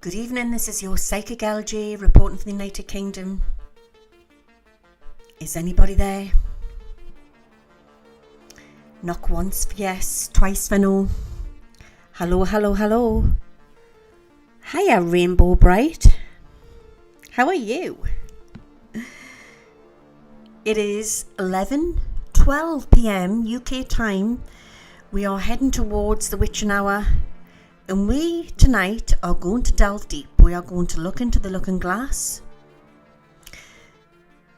Good evening, this is your Psychic LJ reporting from the United Kingdom. Is anybody there? Knock once for yes, twice for no. Hello, hello, hello. Hiya, Rainbow Bright. How are you? It is 11:12 p.m. UK time. We are heading towards the witching hour. And we tonight are going to delve deep. We are going to look into the looking glass.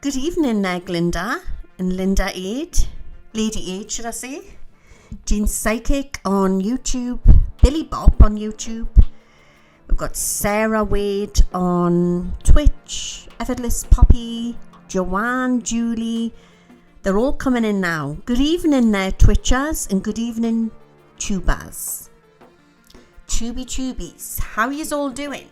Good evening, Glinda and Linda Aid. Lady Aid, should I say. Jean Psychic on YouTube. Billy Bop on YouTube. We've got Sarah Wade on Twitch. Effortless Poppy. Joanne, Julie. They're all coming in now. Good evening, Twitchers. And good evening, Tubers. Tubies, how are yous all doing?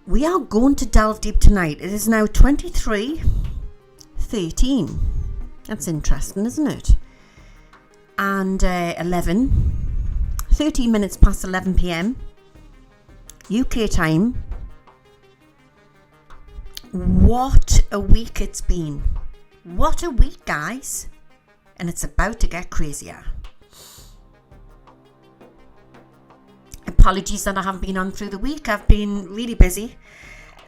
We are going to delve deep tonight. It is now 23:13. That's interesting, isn't it? And 13 minutes past 11 p.m. UK time. What a week it's been. What a week, guys. And it's about to get crazier. Apologies that I haven't been on through the week. I've been really busy.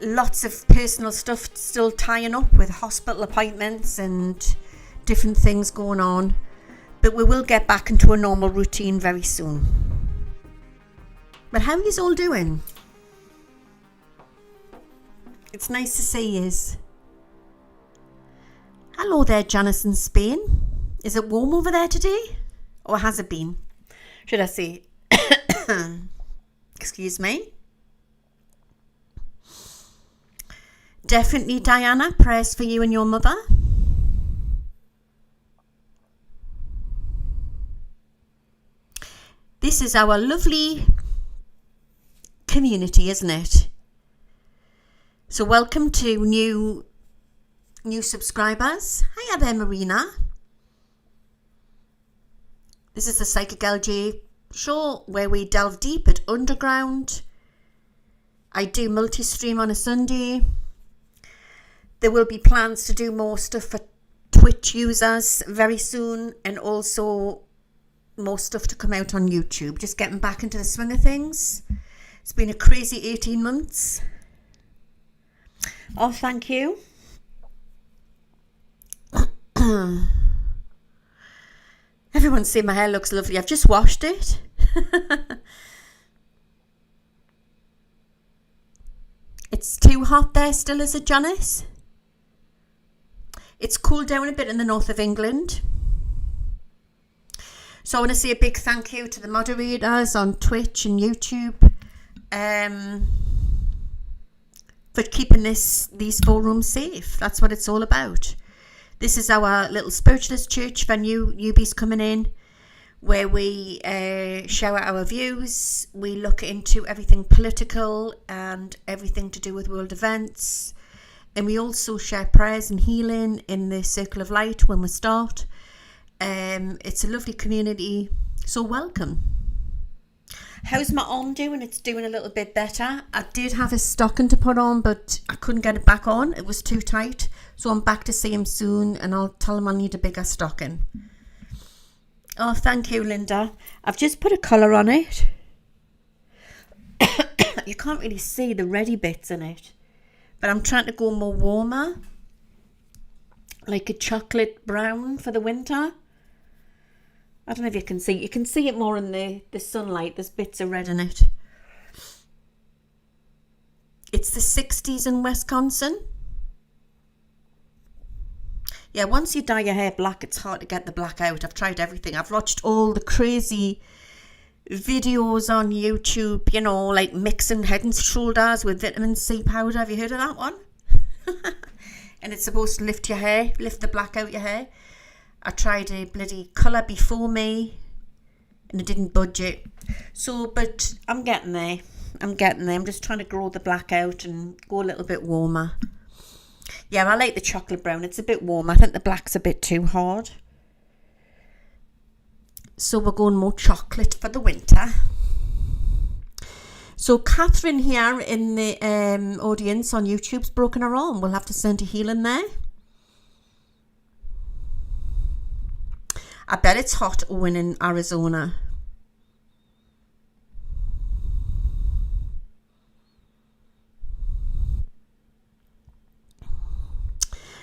Lots of personal stuff still tying up with hospital appointments and different things going on. But we will get back into a normal routine very soon. But how are you all doing? It's nice to see yous. Hello there, Janice in Spain. Is it warm over there today? Or has it been? Should I say? Excuse me. Definitely, Diana. Prayers for you and your mother. This is our lovely community, isn't it? So welcome to new subscribers. Hiya there, Marina. This is the Psychic LJ show where we delve deep at underground. I do multi-stream on a Sunday. There will be plans to do more stuff for Twitch users very soon, and also more stuff to come out on YouTube. Just getting back into the swing of things. It's been a crazy 18 months. Oh, thank you. Everyone's saying my hair looks lovely. I've just washed it. It's too hot there still, is it, Janice? It's cooled down a bit in the north of England. So I want to say a big thank you to the moderators on Twitch and YouTube for keeping these forums safe. That's what it's all about. This is our little spiritualist church for newbies coming in, where we share our views. We look into everything political and everything to do with world events. And we also share prayers and healing in the Circle of Light when we start. It's a lovely community, so welcome. How's my arm doing? It's doing a little bit better. I did have a stocking to put on, but I couldn't get it back on. It was too tight. So I'm back to see him soon, and I'll tell him I need a bigger stocking. Oh, thank you, Linda. I've just put a colour on it. You can't really see the reddy bits in it. But I'm trying to go more warmer. Like a chocolate brown for the winter. I don't know if you can see. You can see it more in the sunlight. There's bits of red in it. It's the 60s in Wisconsin. Yeah, once you dye your hair black, it's hard to get the black out. I've tried everything. I've watched all the crazy videos on YouTube, you know, like mixing Head and Shoulders with vitamin C powder. Have you heard of that one? And it's supposed to lift your hair, lift the black out your hair. I tried a bloody colour before me and it didn't budge it. So, but I'm getting there. I'm just trying to grow the black out and go a little bit warmer. Yeah, I like the chocolate brown. It's a bit warm. I think the black's a bit too hard. So we're going more chocolate for the winter. So Catherine here in the audience on YouTube's broken her arm. We'll have to send a healing there. I bet it's hot, Owen, in Arizona.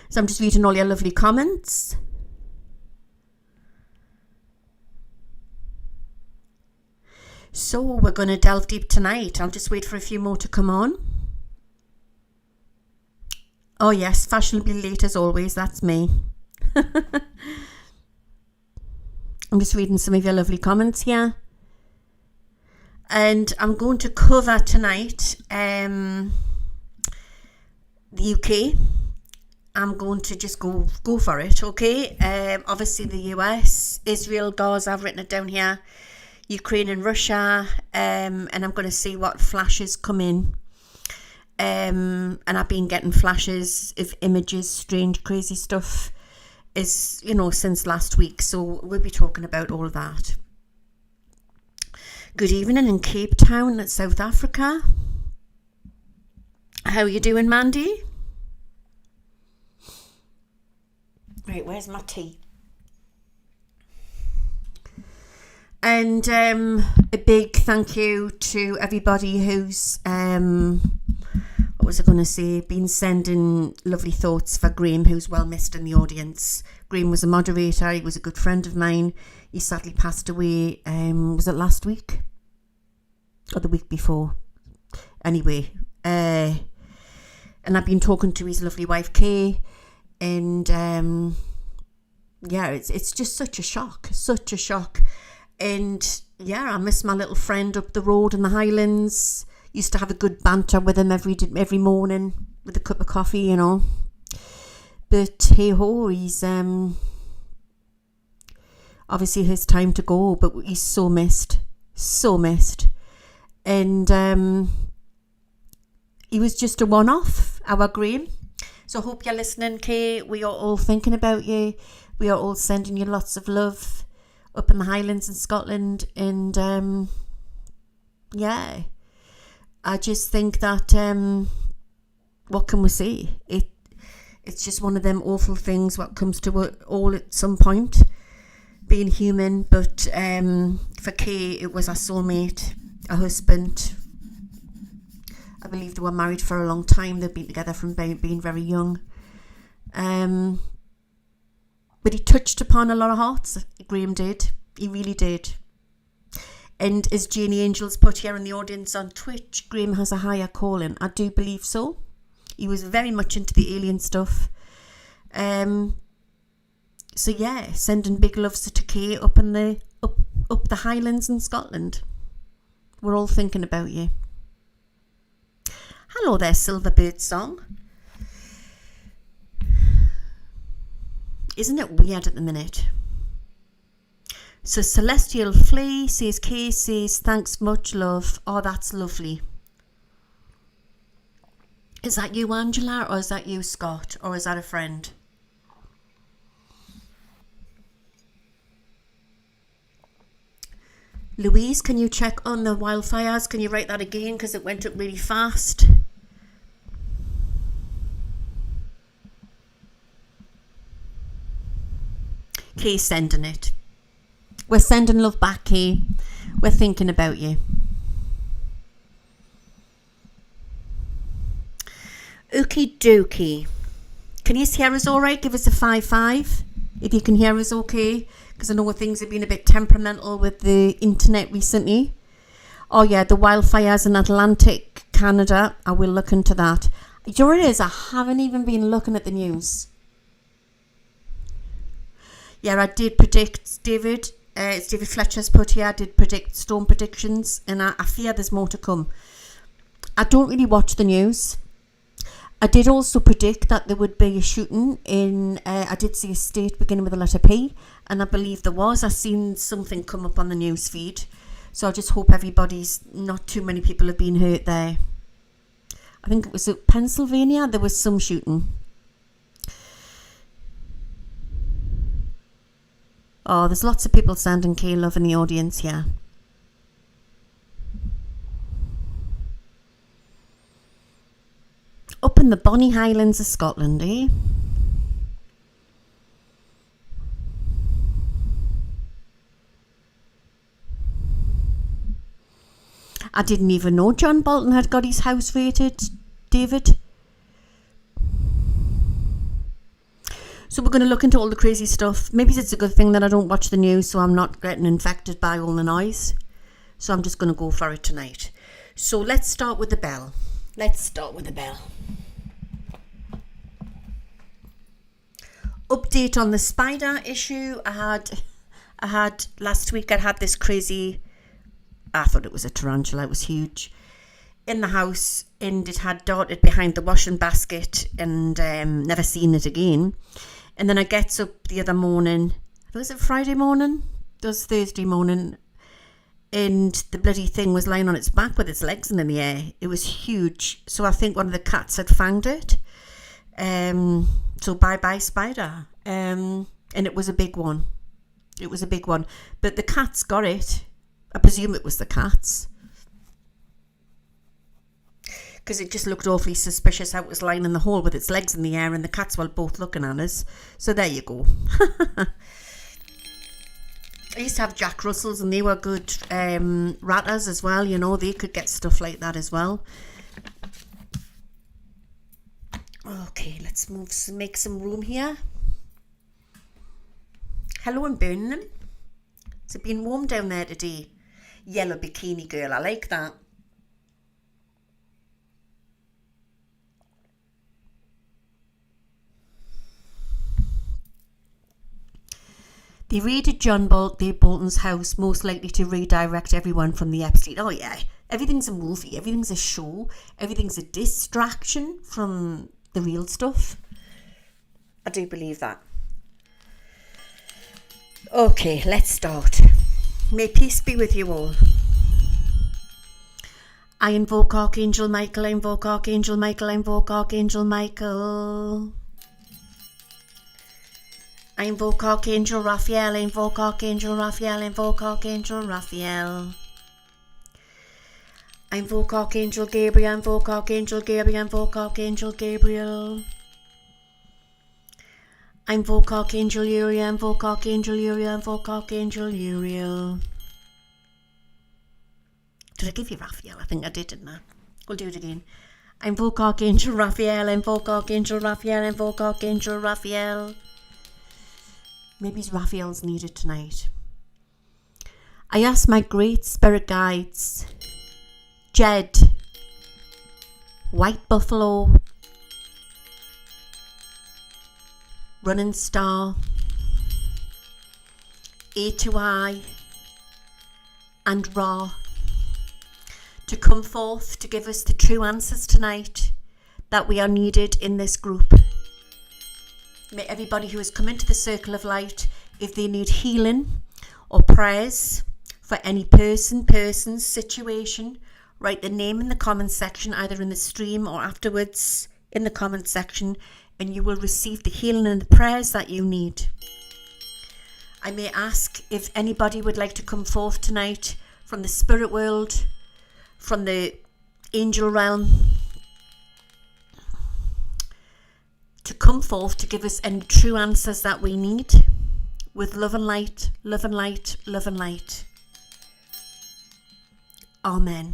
So I'm just reading all your lovely comments. So we're going to delve deep tonight. I'll just wait for a few more to come on. Oh yes, fashionably late as always. That's me. I'm just reading some of your lovely comments here. And I'm going to cover tonight the UK. I'm going to just go for it, okay? Obviously the US, Israel, Gaza, I've written it down here. Ukraine and Russia, and I'm going to see what flashes come in. And I've been getting flashes of images, strange, crazy stuff is, since last week. So we'll be talking about all of that. Good evening in Cape Town, South Africa. How are you doing, Mandy? Right, where's my tea? And a big thank you to everybody who's, what was I going to say, been sending lovely thoughts for Graham, who's well missed in the audience. Graham was a moderator. He was a good friend of mine. He sadly passed away, was it last week? Or the week before? Anyway, and I've been talking to his lovely wife, Kay, and yeah, it's just such a shock. And yeah, I miss my little friend up the road in the Highlands. Used to have a good banter with him every morning with a cup of coffee, But hey ho, he's obviously his time to go, but he's so missed. And he was just a one-off, our Graham. So I hope you're listening, Kay. We are all thinking about you. We are all sending you lots of love up in the Highlands in Scotland. And yeah, I just think that, what can we say? It's just one of them awful things what comes to it all at some point, being human. But for Kay, it was a soulmate, a husband. I believe they were married for a long time. They've been together from being very young. But he touched upon a lot of hearts. Graham did. He really did. And as Janie Angels put here in the audience on Twitch, Graham has a higher calling. I do believe so. He was very much into the alien stuff. So yeah, sending big loves to Kay up in the up the Highlands in Scotland. We're all thinking about you. Hello there, Silverbird Song. Isn't it weird at the minute? So Celestial Flea says, Kay says, thanks, much love. Oh, that's lovely. Is that you, Angela, or is that you, Scott, or is that a friend? Louise, can you check on the wildfires? Can you write that again, because it went up really fast? Kay sending it. We're sending love back, Kay. We're thinking about you. Okie dokie. Can you hear us all right? Give us a 5-5 if you can hear us okay, because I know things have been a bit temperamental with the internet recently. Oh yeah, the wildfires in Atlantic Canada. I will look into that. You know what it is? I haven't even been looking at the news. Yeah, I did predict, David. It's David Fletcher's put here. I did predict storm predictions, and I fear there's more to come. I don't really watch the news. I did also predict that there would be a shooting in, I did see a state beginning with the letter P, and I believe there was. I seen something come up on the news feed. So I just hope not too many people have been hurt there. I think it was Pennsylvania, there was some shooting. Oh, there's lots of people sending Kay love in the audience here. in the bonny Highlands of Scotland, eh? I didn't even know John Bolton had got his house rated, David. So we're going to look into all the crazy stuff. Maybe it's a good thing that I don't watch the news so I'm not getting infected by all the noise. So I'm just going to go for it tonight. So let's start with the bell. Update on the spider issue. I had last week I had this crazy, I thought it was a tarantula, it was huge, in the house, and it had darted behind the washing basket and never seen it again. And then I gets up the other morning, was it Friday morning? It was Thursday morning, and the bloody thing was lying on its back with its legs in the air. It was huge. So I think one of the cats had fanged it. So bye-bye spider. And it was a big one. But the cats got it. I presume it was the cats. Because it just looked awfully suspicious how it was lying in the hall with its legs in the air and the cats were both looking at us. So there you go. I used to have Jack Russells and they were good ratters as well. You know, they could get stuff like that as well. Okay, let's make some room here. Hello in Birmingham. Has it been warm down there today? Yellow bikini girl, I like that. They raided John Bolton's house, most likely to redirect everyone from the Epstein. Oh yeah, everything's a movie, everything's a show, everything's a distraction from the real stuff. I do believe that. Okay, let's start. May peace be with you all. I invoke Archangel Michael, I invoke Archangel Michael, I invoke Archangel Michael. I invoke Archangel Raphael, I invoke Archangel Raphael, I invoke Archangel Raphael. I invoke Archangel Gabriel, I invoke Archangel Gabriel, I invoke Archangel Gabriel. I invoke Archangel Uriel, I invoke Archangel Uriel, I invoke Archangel Uriel. Did I give you Raphael? I think I did, didn't I? We'll do it again. I invoke Archangel Raphael, I invoke Archangel Raphael, I invoke Archangel Raphael. Maybe Raphael's needed tonight. I ask my great spirit guides, Jed, White Buffalo, Running Star, A2I, and Ra, to come forth to give us the true answers tonight that we are needed in this group. May everybody who has come into the circle of light, if they need healing or prayers for any person, situation, write the name in the comment section, either in the stream or afterwards in the comment section, and you will receive the healing and the prayers that you need. I may ask if anybody would like to come forth tonight from the spirit world, from the angel realm, to come forth to give us any true answers that we need, with love and light, love and light, love and light. Amen.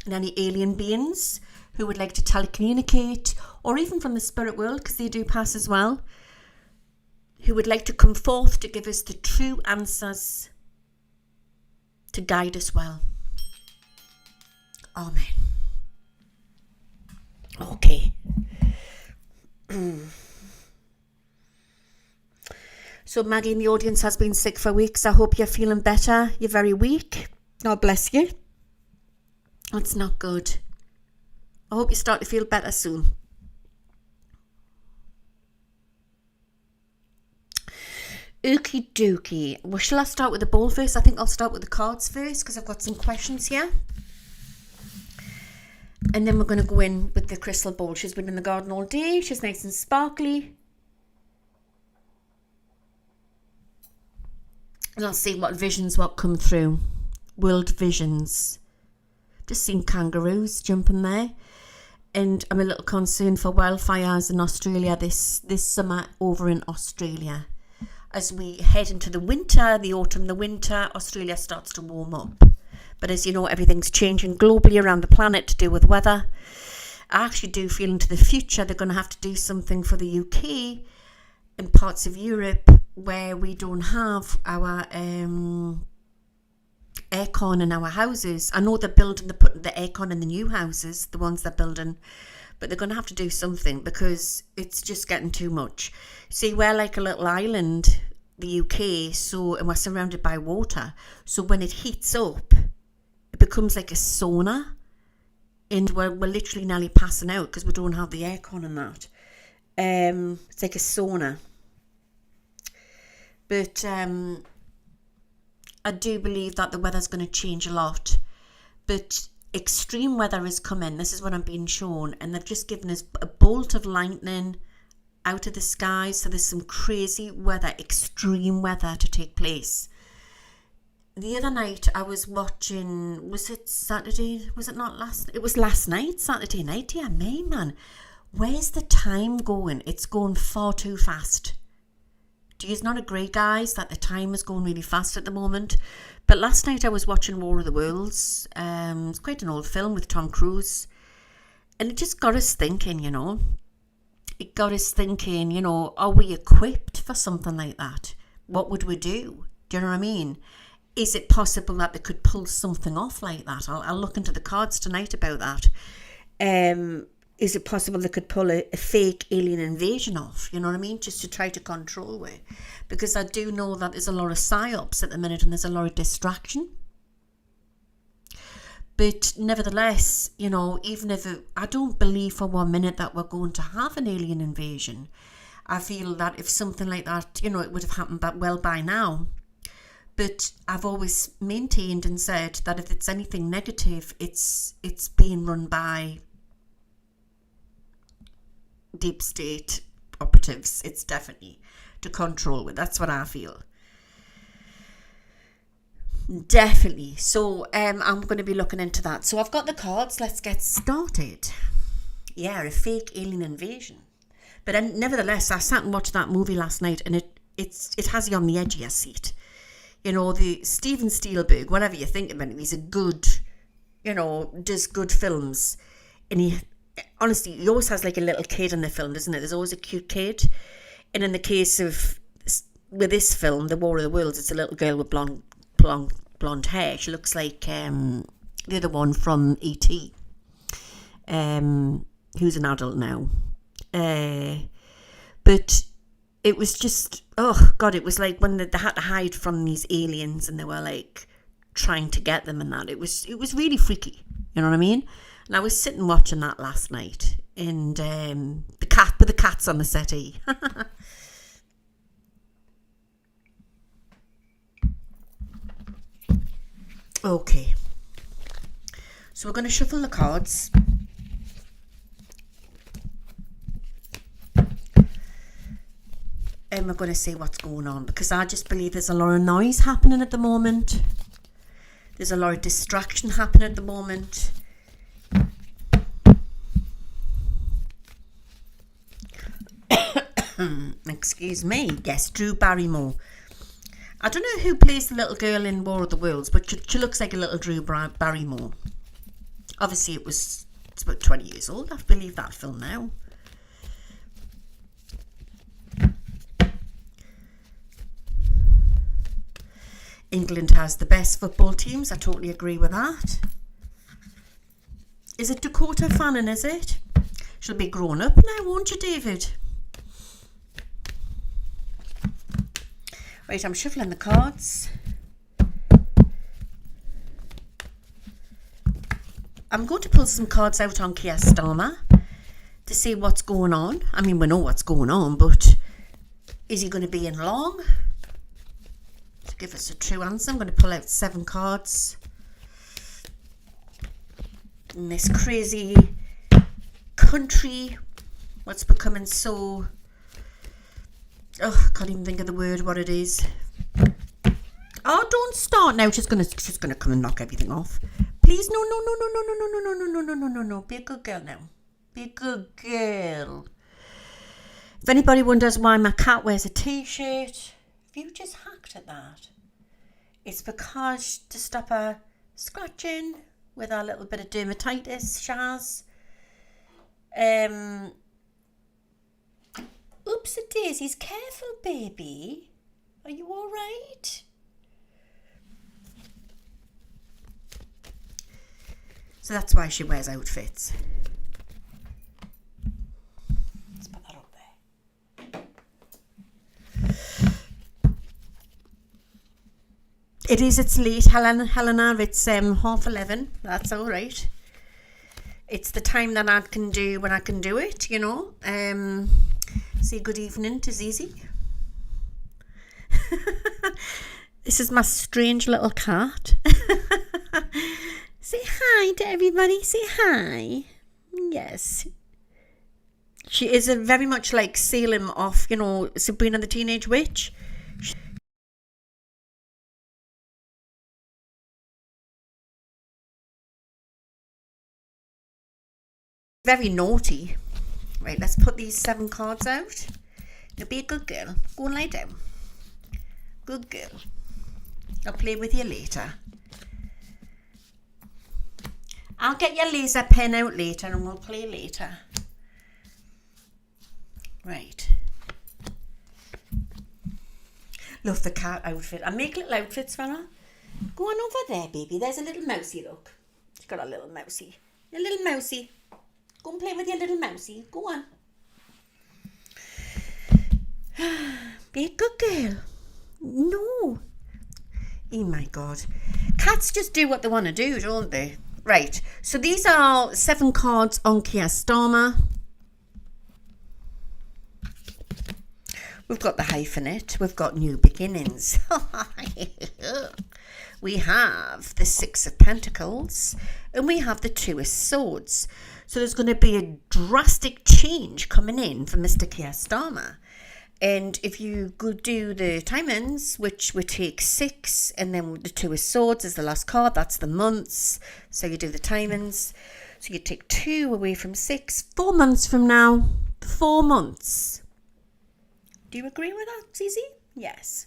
And any alien beings who would like to telecommunicate, or even from the spirit world, because they do pass as well, who would like to come forth to give us the true answers, to guide us well. Amen. Okay. So Maggie in the audience has been sick for weeks. I hope you're feeling better. You're very weak. God bless you. That's not good. I hope you start to feel better soon. Okie dokie. Well, shall I start with the ball first? I think I'll start with the cards first because I've got some questions here. And then we're going to go in with the crystal ball. She's been in the garden all day. She's nice and sparkly. And I'll see what visions what come through. World visions. Just seen kangaroos jumping there. And I'm a little concerned for wildfires in Australia this summer over in Australia. As we head into the winter, the autumn, the winter, Australia starts to warm up. But as you know, everything's changing globally around the planet to do with weather. I actually do feel into the future they're going to have to do something for the UK and parts of Europe where we don't have our aircon in our houses. I know they're putting the aircon in the new houses, the ones they're building, but they're going to have to do something because it's just getting too much. See, we're like a little island, the UK, and we're surrounded by water. So when it heats up, it becomes like a sauna, and we're literally nearly passing out because we don't have the aircon and that. It's like a sauna. But I do believe that the weather's going to change a lot. But extreme weather is coming. This is what I'm being shown. And they've just given us a bolt of lightning out of the sky. So there's some crazy weather, extreme weather to take place. The other night I was watching, was it Saturday? Was it not last? It was last night, Saturday night. Yeah, man. Where's the time going? It's going far too fast. Do you not agree, guys, that the time is going really fast at the moment? But last night I was watching War of the Worlds. It's quite an old film with Tom Cruise. And it just got us thinking, you know. It got us thinking, you know, are we equipped for something like that? What would we do? Do you know what I mean? Is it possible that they could pull something off like that? I'll look into the cards tonight about that. Is it possible they could pull a fake alien invasion off? You know what I mean? Just to try to control it. Because I do know that there's a lot of psyops at the minute and there's a lot of distraction. But nevertheless, you know, even if I don't believe for 1 minute that we're going to have an alien invasion. I feel that if something like that, you know, it would have happened well by now. But I've always maintained and said that if it's anything negative, it's being run by deep state operatives. It's definitely to control it. That's what I feel. Definitely. So I'm going to be looking into that. So I've got the cards. Let's get started. Yeah, a fake alien invasion. But nevertheless, I sat and watched that movie last night, and it has you on the edge of your seat. You know, the Steven Spielberg, whatever you think of him, he's a good, you know, does good films. And he always has like a little kid in the film, doesn't it? There's always a cute kid. And in the case of, with this film, The War of the Worlds, it's a little girl with blonde hair. She looks like the other one from E.T., who's an adult now. But it was just, oh God, it was like when they had to hide from these aliens and they were like trying to get them and that. It was really freaky, you know what I mean? And I was sitting watching that last night, and the cat's on the settee. Okay, so we're going to shuffle the cards. And we're going to see what's going on, because I just believe there's a lot of noise happening at the moment. There's a lot of distraction happening at the moment. Excuse me. Yes, Drew Barrymore. I don't know who plays the little girl in War of the Worlds, but she looks like a little Drew Barrymore. Obviously, it's about 20 years old. I believe that film now. England has the best football teams. I totally agree with that. Is it Dakota Fanning, is it? She'll be grown up now, won't you, David? Right, I'm shuffling the cards. I'm going to pull some cards out on Keir Starmer to see what's going on. I mean, we know what's going on, but is he going to be in long? To give us a true answer, I'm going to pull out 7 cards. In this crazy country, what's becoming so... Oh, I can't even think of the word, what it is. Oh, don't start now. She's gonna come and knock everything off. Please, no, no, no, no, no, no, no, no, no, no, no, no, no, no. Be a good girl now. Be a good girl. If anybody wonders why my cat wears a t-shirt, if you just hacked at that, it's because to stop her scratching with our little bit of dermatitis, Shaz. Oops, a daisies. Careful, baby. Are you all right? So that's why she wears outfits. Let's put that up there. It's late, Helena. It's 11:30. That's all right. It's the time that I can do when I can do it, you know. Say good evening to Zizi. This is my strange little cat. Say hi to everybody. Say hi. Yes. She is very much like Salem off, you know, Sabrina the Teenage Witch. Very naughty. Right, let's put these 7 cards out. Now be a good girl. Go and lie down. Good girl. I'll play with you later. I'll get your laser pen out later and we'll play later. Right. Love the cat outfit. I make little outfits for her. Go on over there, baby. There's a little mousey, look. She's got a little mousey. A little mousey. Go and play with your little mousey. Go on. Be a good girl. No. Oh my God. Cats just do what they want to do, don't they? Right. So these are 7 cards on Chiastama. We've got the hyphenate. We've got new beginnings. We have the 6 of Pentacles. And we have the 2 of Swords. So there's going to be a drastic change coming in for Mr. Chiastama. And if you go do the timings, which would take 6, and then the 2 of Swords is the last card, that's the months. So you do the timings. So you take 2 away from 6, 4 months from now, 4 months. Do you agree with that, Zizi? Yes.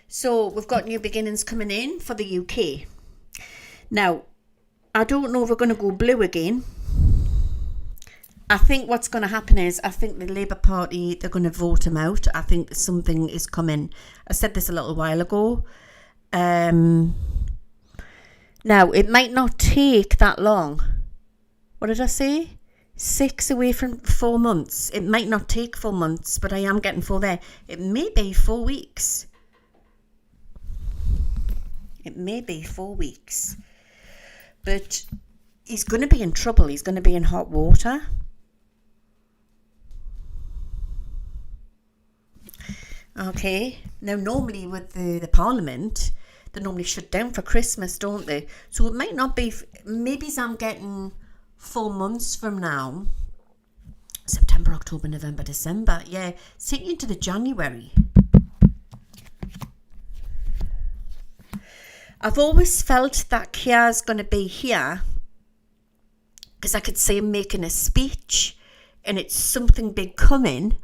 So we've got new beginnings coming in for the UK. Now, I don't know if we're going to go blue again. I think what's going to happen is, I think the Labour Party, they're going to vote him out. I think something is coming. I said this a little while ago. Now, it might not take that long. What did I say? 6 away from 4 months. It might not take 4 months, but I am getting 4 there. It may be 4 weeks. It may be 4 weeks. But he's going to be in trouble. He's going to be in hot water. Okay. Now, normally with the Parliament, they normally shut down for Christmas, don't they? So it might not be... Maybe I'm getting 4 months from now. September, October, November, December. Yeah, it's taking you into the January. I've always felt that Kia's going to be here because I could see him making a speech and it's something big coming.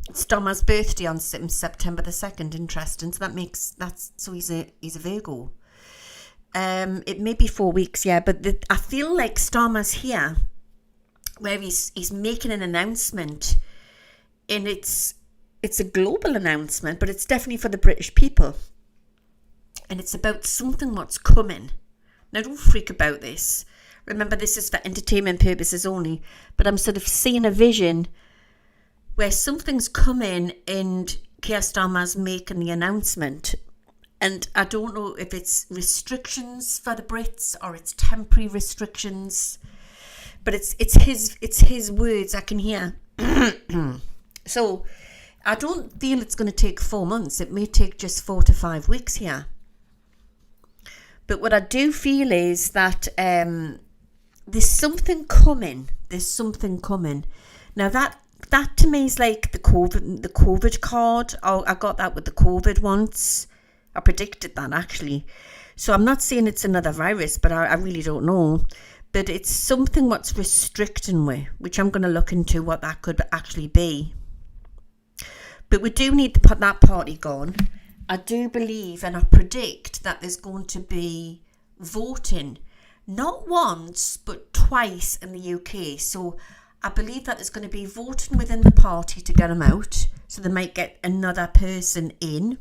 It's Dama's birthday on September the 2nd, interesting. So he's a Virgo. It may be 4 weeks, yeah, but I feel like Starmer's here where he's making an announcement and it's a global announcement, but it's definitely for the British people. And it's about something what's coming. Now, don't freak about this. Remember, this is for entertainment purposes only. But I'm sort of seeing a vision where something's coming and Keir Starmer's making the announcement. And I don't know if it's restrictions for the Brits or it's temporary restrictions. But it's his words I can hear. So I don't feel it's going to take 4 months. It may take just 4 to 5 weeks here. But what I do feel is that there's something coming. There's something coming. Now that to me is like the COVID card. Oh, I got that with the COVID once. I predicted that, actually. So I'm not saying it's another virus, but I really don't know. But it's something what's restricting me, which I'm going to look into what that could actually be. But we do need to put that party gone. I do believe and I predict that there's going to be voting, not once, but twice in the UK. So I believe that there's going to be voting within the party to get them out. So they might get another person in.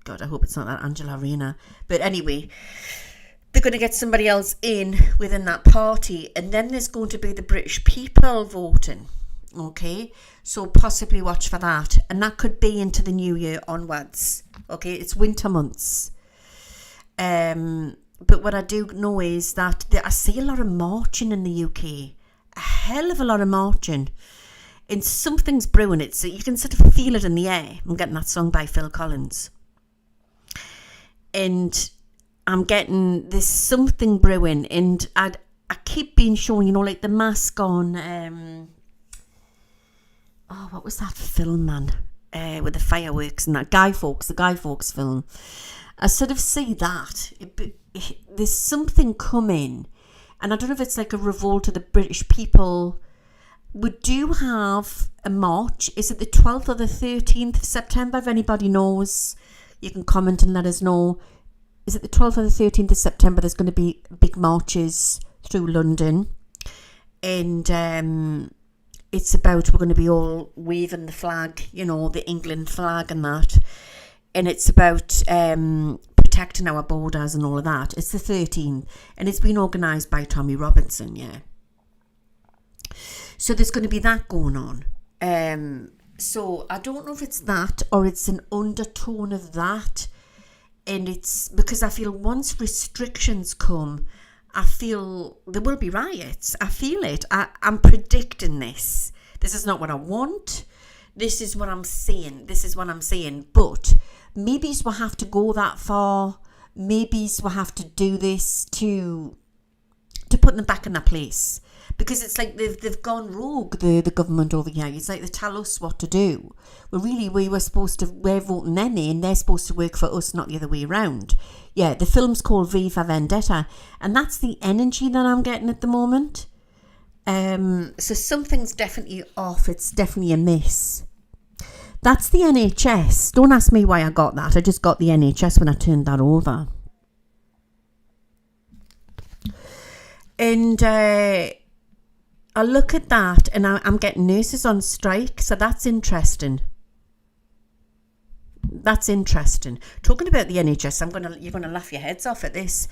God, I hope it's not that Angela Arena. But anyway, they're going to get somebody else in within that party. And then there's going to be the British people voting. Okay, so possibly watch for that. And that could be into the new year onwards. Okay, it's winter months. But what I do know is that I see a lot of marching in the UK. A hell of a lot of marching. And something's brewing. It, so you can sort of feel it in the air. I'm getting that song by Phil Collins. And I'm getting this something brewing. And I keep being shown, you know, like the mask on... what was that film, man? With the fireworks and that the Guy Fawkes film. I sort of see that. There's something coming. And I don't know if it's like a revolt of the British people. We do have a march. Is it the 12th or the 13th of September? If anybody knows, you can comment and let us know. Is it the 12th or the 13th of September? There's going to be big marches through London. And... it's about, we're going to be all waving the flag, you know, the England flag and that. And it's about protecting our borders and all of that. It's the 13th. And it's been organised by Tommy Robinson, yeah. So there's going to be that going on. So I don't know if it's that or it's an undertone of that. And it's because I feel once restrictions come, I feel there will be riots. I feel it. I'm predicting this. This is not what I want. This is what I'm seeing. But maybe we'll have to go that far. Maybe we'll have to do this to put them back in their place. Because it's like they've gone rogue, the government over here. It's like they tell us what to do. Well, really, we're voting them in. They're supposed to work for us, not the other way around. Yeah, the film's called V for Vendetta. And that's the energy that I'm getting at the moment. So something's definitely off. It's definitely a miss. That's the NHS. Don't ask me why I got that. I just got the NHS when I turned that over. And... I look at that and I'm getting nurses on strike, so that's interesting. Talking about the NHS, you're gonna laugh your heads off at this.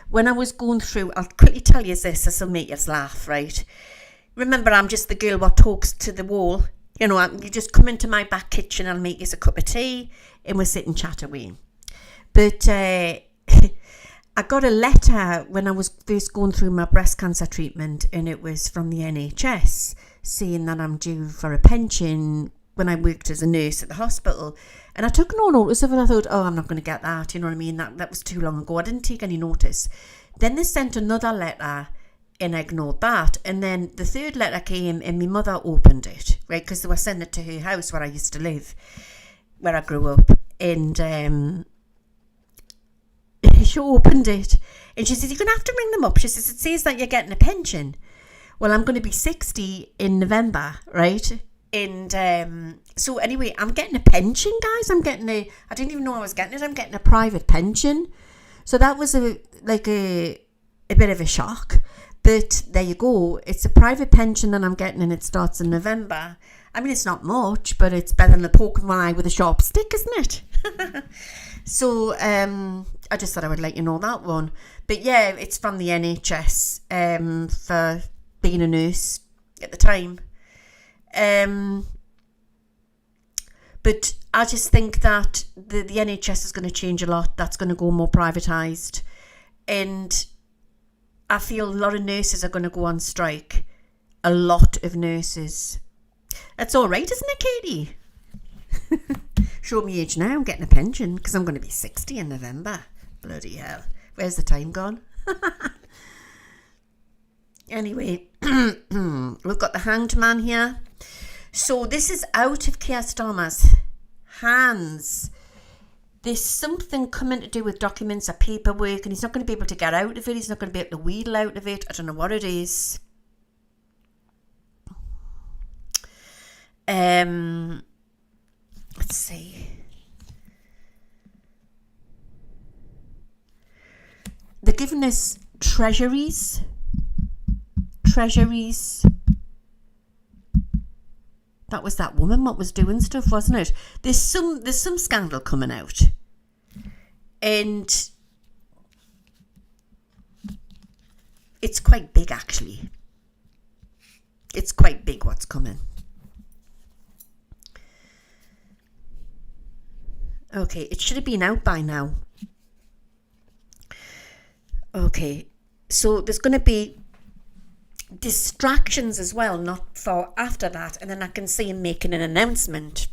When I was going through, I'll quickly tell you this will make you laugh, right? Remember, I'm just the girl what talks to the wall. You know, you just come into my back kitchen, I'll make you a cup of tea, and we'll sit and chat away. But I got a letter when I was first going through my breast cancer treatment, and it was from the NHS saying that I'm due for a pension when I worked as a nurse at the hospital. And I took no notice of it. I thought, I'm not going to get that. You know what I mean? That was too long ago. I didn't take any notice. Then they sent another letter and I ignored that. And then the third letter came and my mother opened it, right? Because they were sending it to her house where I used to live, where I grew up. And she opened it and she says, you're going to have to ring them up. She says, it says that you're getting a pension. Well, I'm going to be 60 in November, right? And so anyway, I'm getting a pension, guys. I didn't even know I was getting it. I'm getting a private pension. So that was a bit of a shock. But there you go. It's a private pension that I'm getting and it starts in November. I mean, it's not much, but it's better than a poke of my eye with a sharp stick, isn't it? So I just thought I would let you know that one. But yeah, it's from the NHS for being a nurse at the time. But I just think that the NHS is going to change a lot. That's going to go more privatised. And I feel a lot of nurses are going to go on strike. A lot of nurses. That's all right, isn't it, Katie? Show me age now. I'm getting a pension because I'm going to be 60 in November. Bloody hell. Where's the time gone? Anyway, we've got the Hanged Man here. So this is out of Keir Starmer's hands. there's something coming to do with documents or paperwork, and he's not going to be able to get out of it. He's not going to be able to wheedle out of it. I don't know what it is. Let's see. They're giving us treasuries. That was that woman what was doing stuff, wasn't it? There's some scandal coming out. And it's quite big, actually. It's quite big what's coming. Okay, it should have been out by now. Okay, so there's going to be distractions as well, not far after that, and then I can see him making an announcement.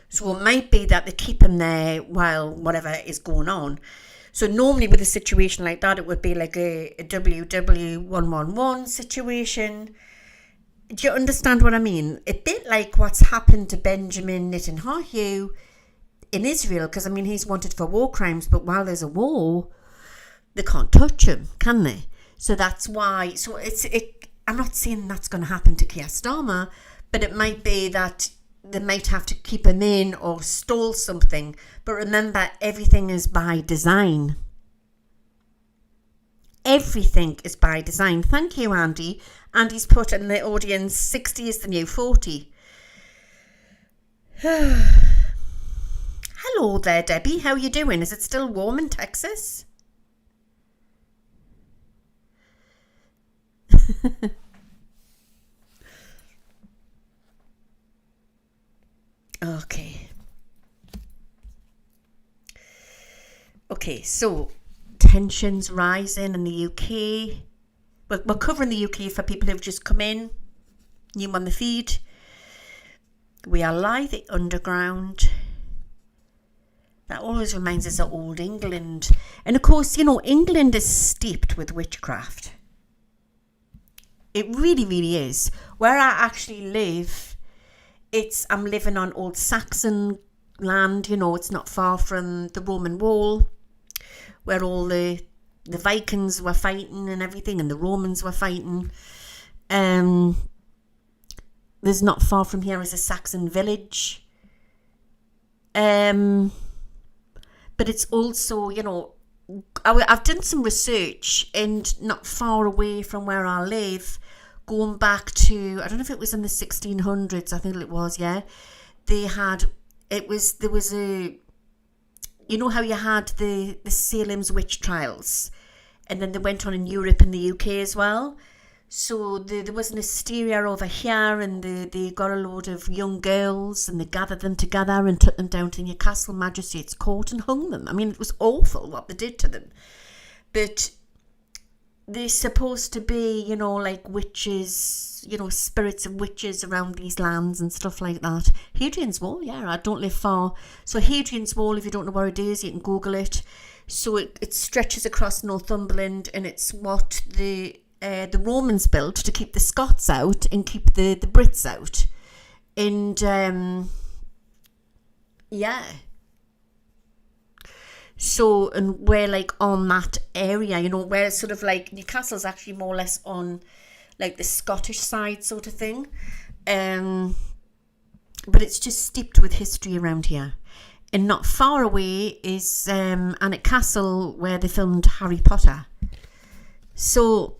So it might be that they keep him there while whatever is going on. So normally with a situation like that, it would be like a WW111 situation. Do you understand what I mean? A bit like what's happened to Benjamin Netanyahu in Israel, because I mean he's wanted for war crimes, but while there's a war, they can't touch him, can they? So that's why. So I'm not saying that's going to happen to Keir Starmer, but it might be that they might have to keep him in or stall something. But remember, everything is by design. Everything is by design. Thank you, Andy. Andy's put in the audience, 60 is the new 40. Hello there, Debbie. How are you doing? Is it still warm in Texas? Okay, so tensions rising in the UK. We're covering the UK for people who've just come in, new on the feed. We are live at Underground. That always reminds us of old England. And of course, you know, England is steeped with witchcraft. It really, really is. Where I actually live, I'm living on old Saxon land, you know, it's not far from the Roman Wall, where all the Vikings were fighting and everything, and the Romans were fighting. There's not far from here is a Saxon village. But it's also, you know, I've done some research, and not far away from where I live, going back to, I don't know if it was in the 1600s, I think it was, yeah. There was a, you know how you had the Salem's witch trials, and then they went on in Europe and the UK as well. So there was an hysteria over here, and they got a load of young girls, and they gathered them together and took them down to Newcastle Magistrates Court and hung them. I mean, it was awful what they did to them. But they're supposed to be, you know, like witches, you know, spirits of witches around these lands and stuff like that. Hadrian's Wall, yeah, I don't live far. So Hadrian's Wall, if you don't know where it is, you can Google it. So it stretches across Northumberland, and it's what the Romans built to keep the Scots out and keep the Brits out. And yeah. So, and we're like on that area, you know, where sort of like Newcastle's actually more or less on like the Scottish side sort of thing. But it's just steeped with history around here. And not far away is Alnwick Castle, where they filmed Harry Potter. So,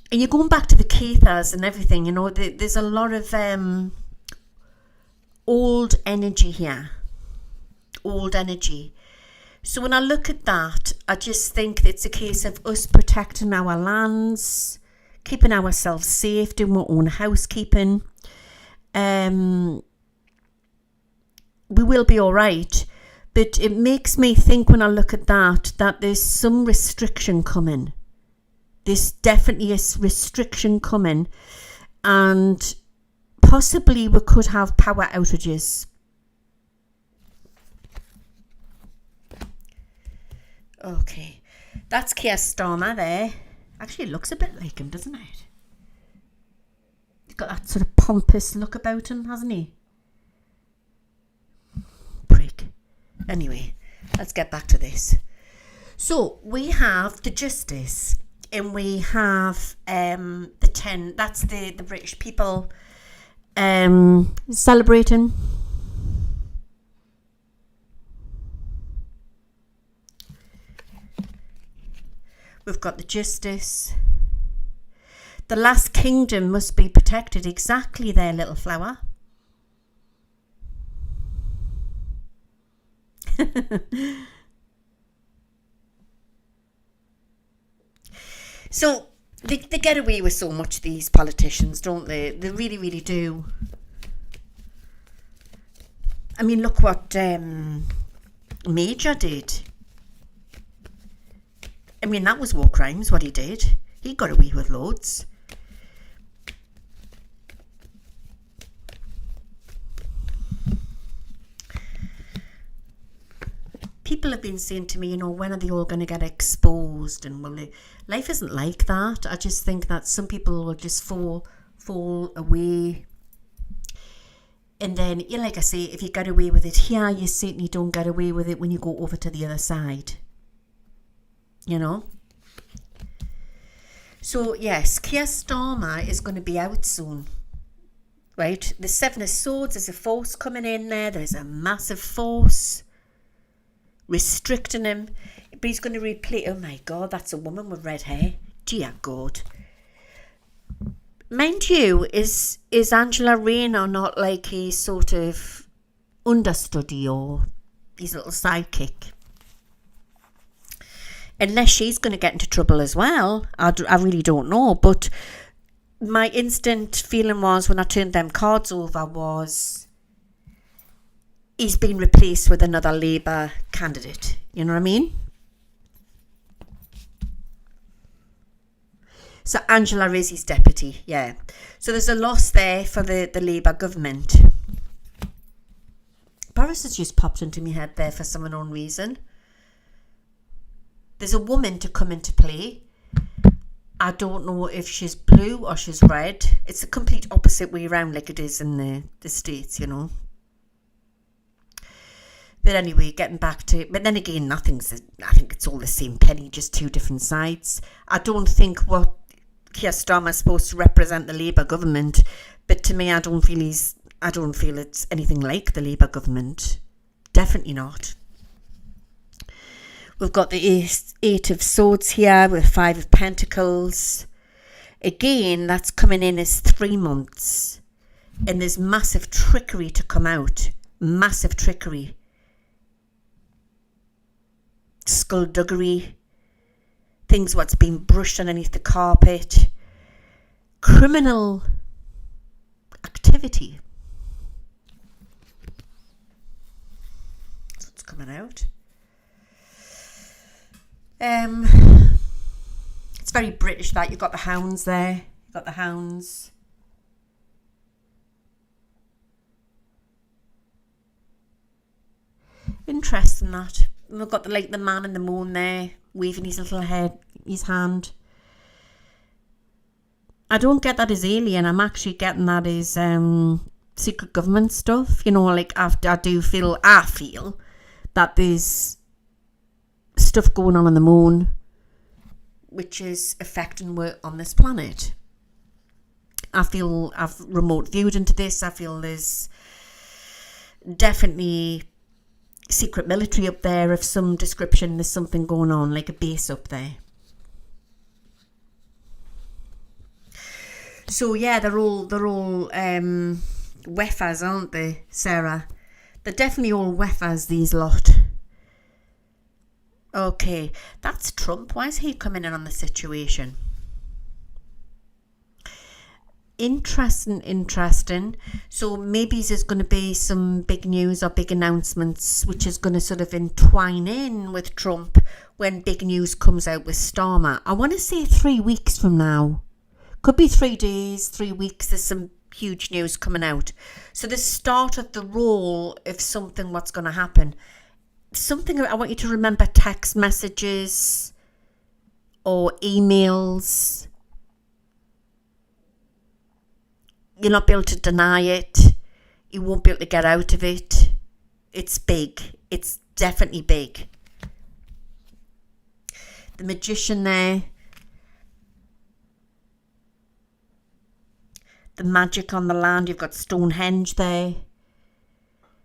and you're going back to the Cathars and everything, you know, there's a lot of old energy here. Old energy. So when I look at that, I just think it's a case of us protecting our lands, keeping ourselves safe, doing our own housekeeping. We will be all right. But it makes me think when I look at that there's some restriction coming. There's definitely a restriction coming. And possibly we could have power outages. Okay, that's Keir Starmer there. Actually, it looks a bit like him, doesn't it? He's got that sort of pompous look about him, hasn't he? Prick. Anyway, let's get back to this. So we have the justice, and we have the 10. That's the British people celebrating. We've got the justice. The last kingdom must be protected. Exactly there, little flower. So they get away with so much, these politicians, don't they? They really, really do. I mean, look what Major did. I mean, that was war crimes, what he did. He got away with loads. People have been saying to me, you know, when are they all going to get exposed? And will they? Life isn't like that. I just think that some people will just fall away. And then, you know, like I say, if you get away with it here, you certainly don't get away with it when you go over to the other side. You know? So, yes, Keir Starmer is going to be out soon. Right? The Seven of Swords, there's a force coming in there. There's a massive force restricting him. But he's going to replace... Oh, my God, that's a woman with red hair. Dear God. Mind you, is Angela Rayner not like a sort of understudy or his little sidekick? Unless she's going to get into trouble as well. I really don't know. But my instant feeling was, when I turned them cards over, was he's been replaced with another Labour candidate. You know what I mean? So Angela is his deputy, yeah. So there's a loss there for the Labour government. Boris has just popped into my head there for some unknown reason. There's a woman to come into play. I don't know if she's blue or she's red. It's the complete opposite way around, like it is in the States, you know. But anyway, getting back to it. But then again, I think it's all the same penny, just two different sides. I don't think what Keir Starmer is supposed to represent the Labour government, but to me, I don't feel it's anything like the Labour government. Definitely not. We've got the Eight of Swords here with 5 of Pentacles. Again, that's coming in as 3 months. And there's massive trickery to come out. Massive trickery. Skullduggery. Things what's been brushed underneath the carpet. Criminal activity. That's what's coming out. It's very British that you've got the hounds there. You've got the hounds. Interesting that. And we've got the man in the moon there, waving his little head, his hand. I don't get that as alien. I'm actually getting that as secret government stuff. You know, like I feel that there's stuff going on the moon which is affecting work on this planet. I've remote viewed into this. I feel there's definitely secret military up there of some description. There's something going on, like a base up there. So yeah, they're all weffers, aren't they, Sarah? They're definitely all weffers, these lot. Okay, that's Trump. Why is he coming in on the situation? Interesting. So maybe there's going to be some big news or big announcements which is going to sort of entwine in with Trump when big news comes out with Starmer. I want to say 3 weeks from now. Could be 3 days, 3 weeks. There's some huge news coming out. So the start of the role of something what's going to happen. Something I want you to remember: text messages or emails. You'll not be able to deny it. You won't be able to get out of it. It's big. It's definitely big. The magician there. The magic on the land. You've got Stonehenge there.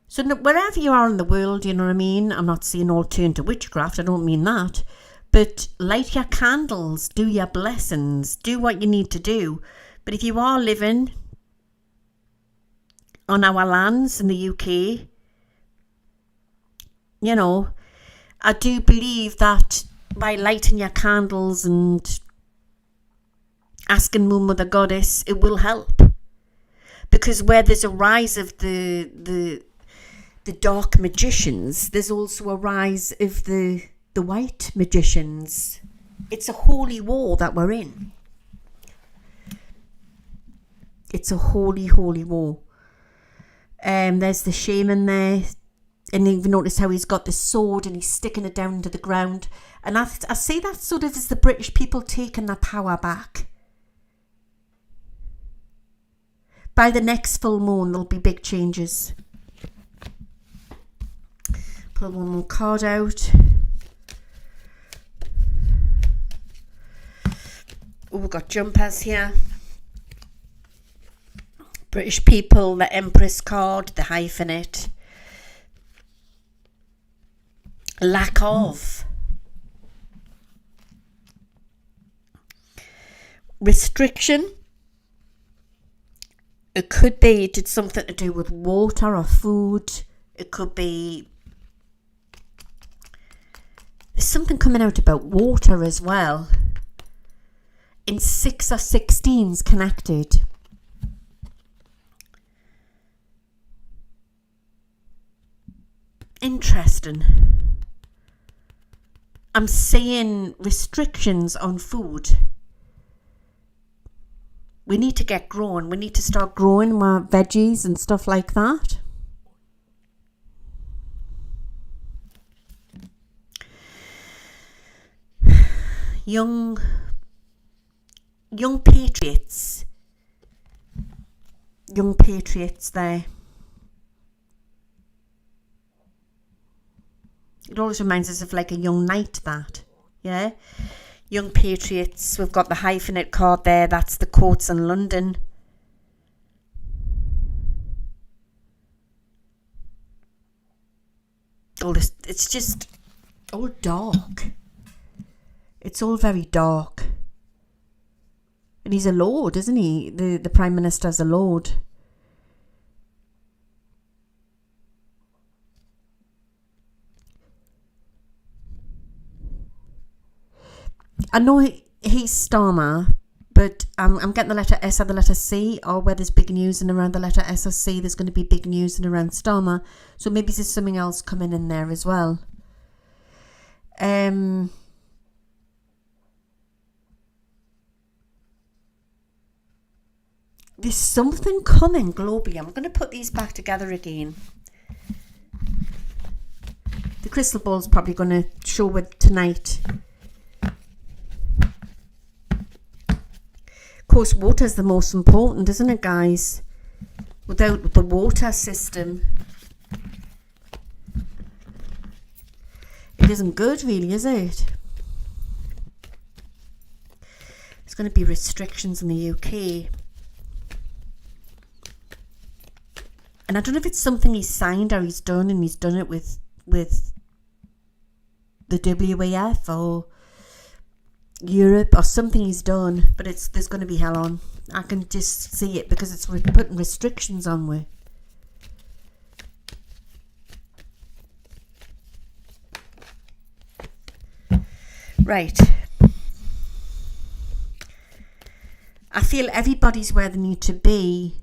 So wherever you are in the world, you know what I mean? I'm not saying all turn to witchcraft. I don't mean that. But light your candles. Do your blessings. Do what you need to do. But if you are living on our lands in the UK, you know, I do believe that by lighting your candles and asking Moon Mother Goddess, it will help. Because where there's a rise of the dark magicians, there's also a rise of the white magicians. It's a holy war that we're in. It's a holy, holy war. There's the shaman there. And you've noticed how he's got the sword and he's sticking it down to the ground. And I see that sort of as the British people taking their power back. By the next full moon, there'll be big changes. Pull one more card out. Oh, we've got jumpers here. British people, the Empress card, the hyphenate. Lack of. Restriction. It could be it did something to do with water or food. It could be... There's something coming out about water as well. In 6 or 16's connected. Interesting. I'm seeing restrictions on food. We need to get growing. We need to start growing more veggies and stuff like that. Young patriots. Young patriots there. It always reminds us of like a young knight, that. Yeah? Young patriots. We've got the hyphenate card there. That's the courts in London. All this, it's just all dark. It's all very dark. And he's a lord, isn't he? The Prime Minister's a lord. I know he's Starmer, but I'm getting the letter S or the letter C, or where there's big news and around the letter S or C, there's going to be big news and around Starmer. So maybe there's something else coming in there as well. There's something coming globally. I'm going to put these back together again. The crystal ball's probably going to show with tonight. Of course, water is the most important, isn't it, guys? Without the water system, it isn't good, really, is it? There's going to be restrictions in the UK. And I don't know if it's something he's signed or he's done, and he's done it with the WEF or Europe or something he's done, but there's going to be hell on. I can just see it because it's putting restrictions on we. Right. I feel everybody's where they need to be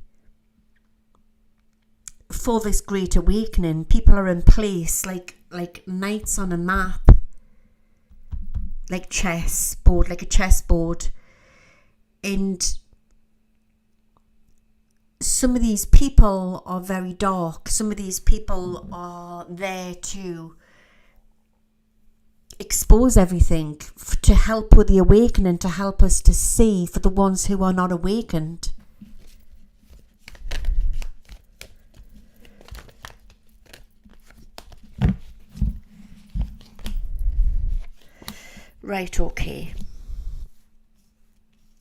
for this great awakening. People are in place like knights on a map. Like a chessboard. And some of these people are very dark. Some of these people are there to expose everything, to help with the awakening, to help us to see for the ones who are not awakened. Right, okay.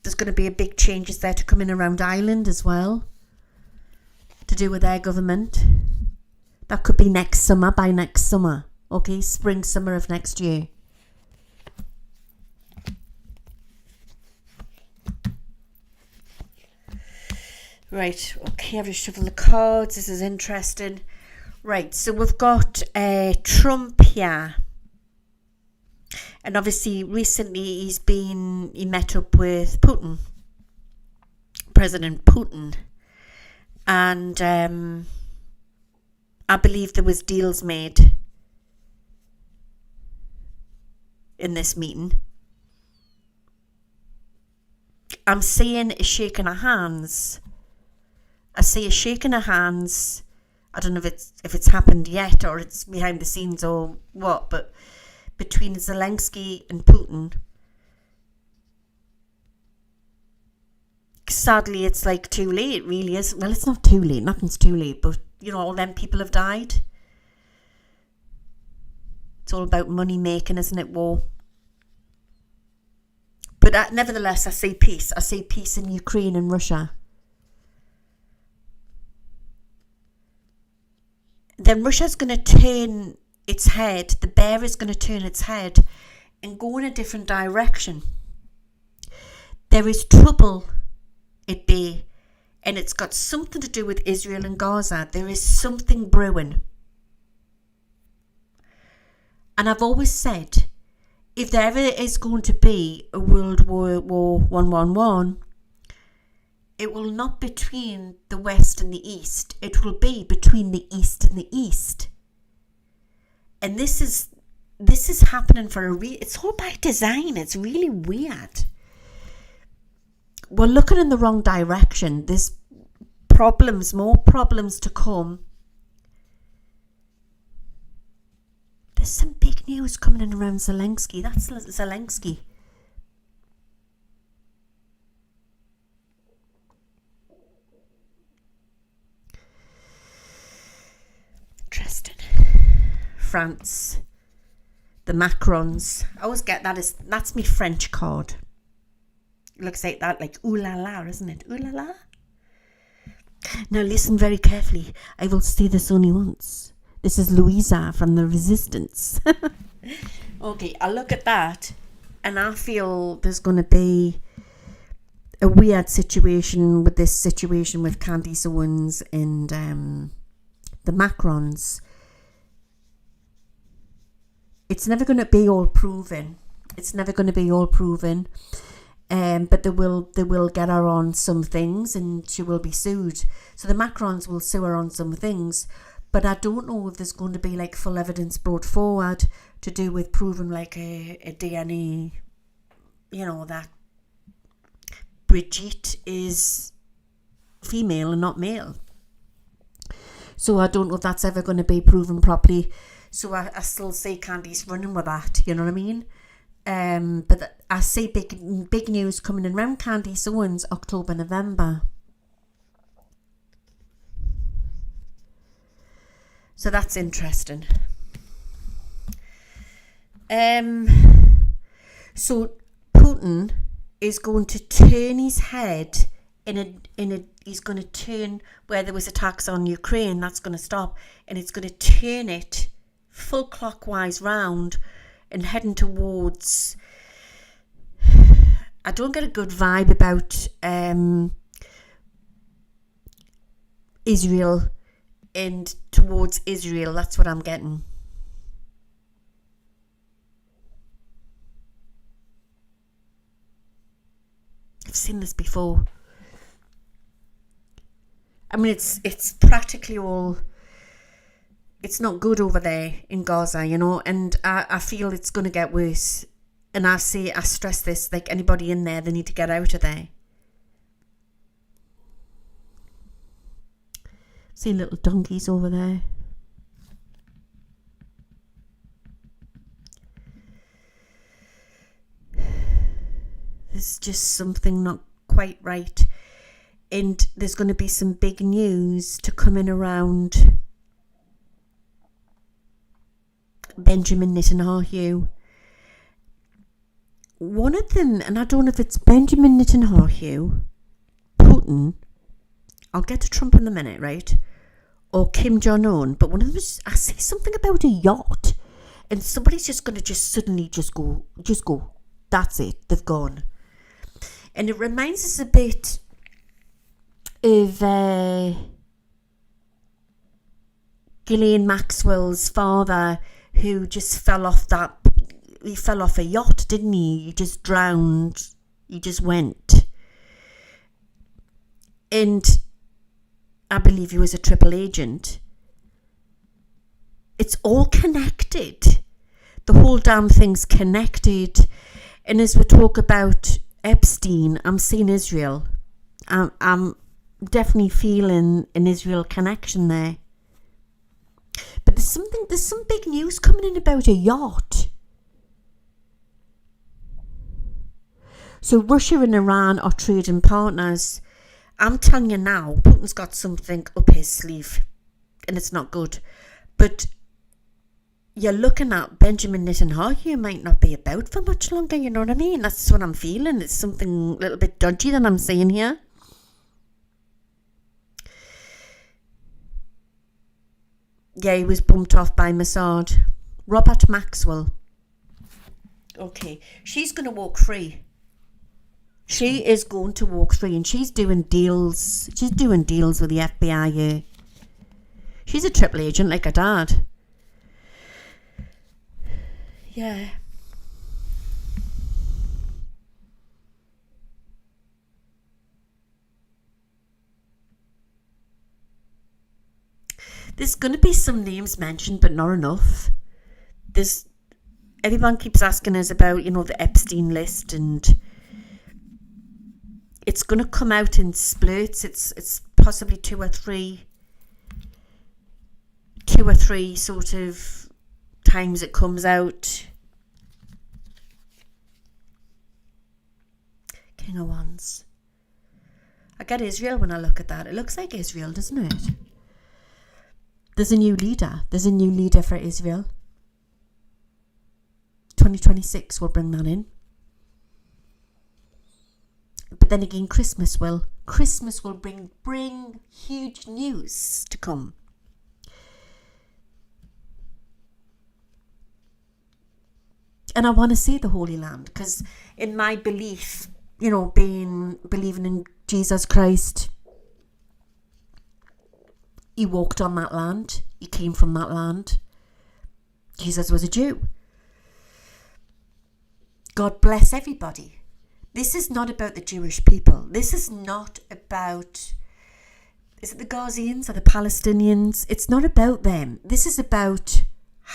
There's going to be a big changes there to come in around Ireland as well, to do with their government. That could be next summer, by next summer. Okay, spring, summer of next year. Right, okay, I've just shuffled the cards. This is interesting. Right, so we've got Trump here. And obviously, recently he met up with Putin, President Putin. And I believe there was deals made in this meeting. I'm seeing a shaking of hands. I see a shaking of hands. I don't know if it's happened yet or it's behind the scenes or what, but between Zelensky and Putin. Sadly, it's like too late, it really is. Well, it's not too late, nothing's too late, but you know, all them people have died. It's all about money making, isn't it, war? But nevertheless, I see peace. I see peace in Ukraine and Russia. Then Russia's going to turn its head, the bear is going to turn its head and go in a different direction. There is trouble at bay, and it's got something to do with Israel and Gaza. There is something brewing. And I've always said, if there ever is going to be a World War 111, it will not be between the West and the East. It will be between the East and the East. And this is happening for it's all by design. It's really weird. We're looking in the wrong direction. There's problems, more problems to come. There's some big news coming in around Zelensky. That's Zelensky. Interesting. France. The Macrons. I always get that's me French card. It looks like that, like ooh la la, isn't it? Ooh la la. Now listen very carefully. I will say this only once. This is Louisa from the Resistance. Okay, I look at that and I feel there's going to be a weird situation with this situation with Candace Owens and the Macrons. It's never going to be all proven. It's never going to be all proven. But they will get her on some things and she will be sued. So the Macrons will sue her on some things. But I don't know if there's going to be like full evidence brought forward to do with proving like a DNA, you know, that Brigitte is female and not male. So I don't know if that's ever going to be proven properly. So I still see Candice running with that, you know what I mean? But I see big news coming in around Candace Owens, October, November. So that's interesting. So Putin is going to turn his head he's going to turn where there was attacks on Ukraine, that's going to stop, and it's going to turn it full clockwise round and heading towards, I don't get a good vibe about Israel and towards Israel. That's what I'm getting. I've seen this before. I mean, it's practically all, it's not good over there in Gaza, you know, and I feel it's going to get worse. And I stress this, like anybody in there, they need to get out of there. See little donkeys over there. There's just something not quite right. And there's going to be some big news to come in around Benjamin Netanyahu. one of them, and I don't know if it's Benjamin Netanyahu, Putin, I'll get to Trump in a minute, right? Or Kim Jong-un, but one of them is, I see something about a yacht, and somebody's just going to just suddenly just go. That's it, they've gone. And it reminds us a bit of Ghislaine Maxwell's father, who just fell off a yacht, didn't he? He just drowned. He just went. And I believe he was a triple agent. It's all connected. The whole damn thing's connected. And as we talk about Epstein, I'm seeing Israel. I'm definitely feeling an Israel connection there. But there's some big news coming in about a yacht. So Russia and Iran are trading partners. I'm telling you now, Putin's got something up his sleeve, and it's not good. But you're looking at Benjamin Netanyahu might not be about for much longer, you know what I mean? That's what I'm feeling. It's something a little bit dodgy that I'm seeing here. Yeah, he was bumped off by Mossad. Robert Maxwell. Okay, she's going to walk free. She is going to walk free, and she's doing deals. She's doing deals with the FBI here. She's a triple agent like her dad. Yeah. There's going to be some names mentioned, but not enough. Everyone keeps asking us about, the Epstein list, and it's going to come out in splurts. It's possibly two or three sort of times it comes out. King of Wands. I get Israel when I look at that. It looks like Israel, doesn't it? There's a new leader. There's a new leader for Israel. 2026 will bring that in. But then again, Christmas will bring huge news to come. And I want to see the Holy Land, because in my belief, believing in Jesus Christ, he walked on that land. He came from that land. Jesus was a Jew. God bless everybody. This is not about the Jewish people. This is not about, is it the Gazians or the Palestinians? It's not about them. This is about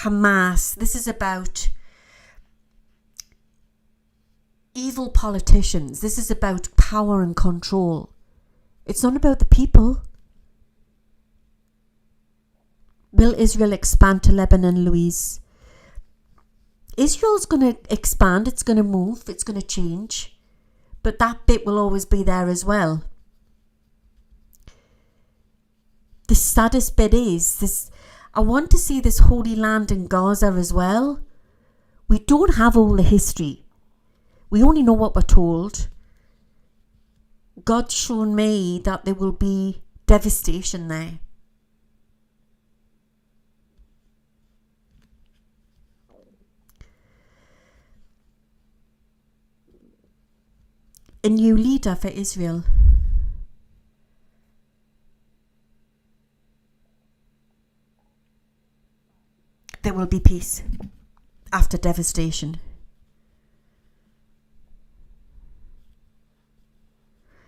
Hamas. This is about evil politicians. This is about power and control. It's not about the people. Will Israel expand to Lebanon, Louise? Israel's going to expand. It's going to move. It's going to change. But that bit will always be there as well. The saddest bit is this. I want to see this Holy Land in Gaza as well. We don't have all the history. We only know what we're told. God's shown me that there will be devastation there. A new leader for Israel. There will be peace after devastation.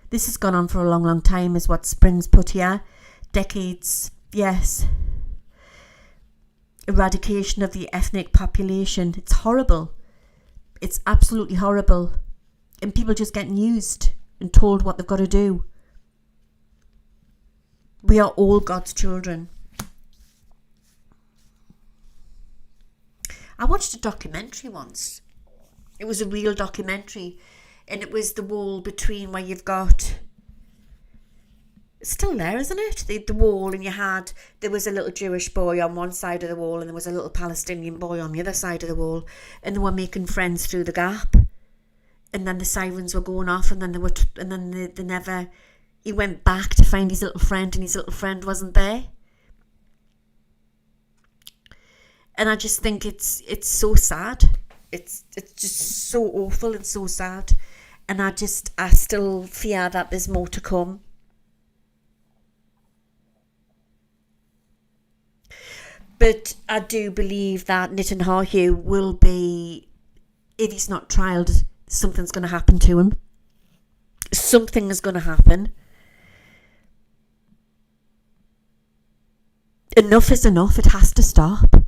This has gone on for a long, long time, is what Spring's put here. Decades, yes. Eradication of the ethnic population. It's horrible. It's absolutely horrible. And people just getting used and told what they've got to do. We are all God's children. I watched a documentary once. It was a real documentary. And it was the wall between where you've got... It's still there, isn't it? The wall, and there was a little Jewish boy on one side of the wall, and there was a little Palestinian boy on the other side of the wall. And they were making friends through the gap. and then the sirens were going off, and then they never. He went back to find his little friend, and his little friend wasn't there. And I just think it's so sad. It's just so awful and so sad. And I still fear that there's more to come. But I do believe that Netanyahu will be, if he's not trialed, something's going to happen to him. Something is going to happen. Enough is enough. It has to stop.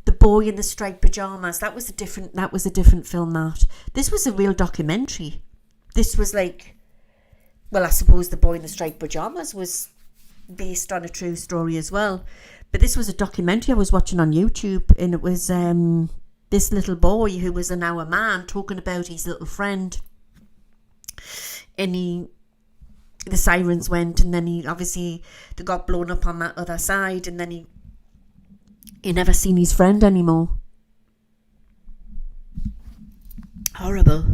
The Boy in the Striped Pajamas. That was a different film. This was a real documentary. This was like, well, I suppose The Boy in the Striped Pajamas was based on a true story as well. But this was a documentary I was watching on YouTube, and it was this little boy who was now a man talking about his little friend. And the sirens went, and then they got blown up on that other side, and then he never seen his friend anymore. Horrible.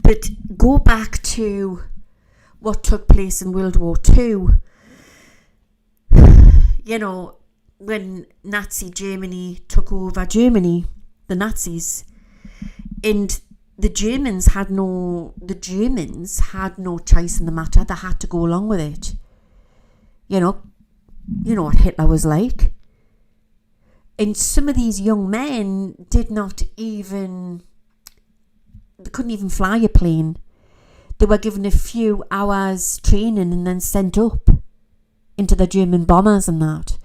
But go back to what took place in World War II. You know, when Nazi Germany took over Germany, the Nazis, and the Germans had no choice in the matter. They had to go along with it. You know what Hitler was like. And some of these young men they couldn't even fly a plane. They were given a few hours training and then sent up into the German bombers and that.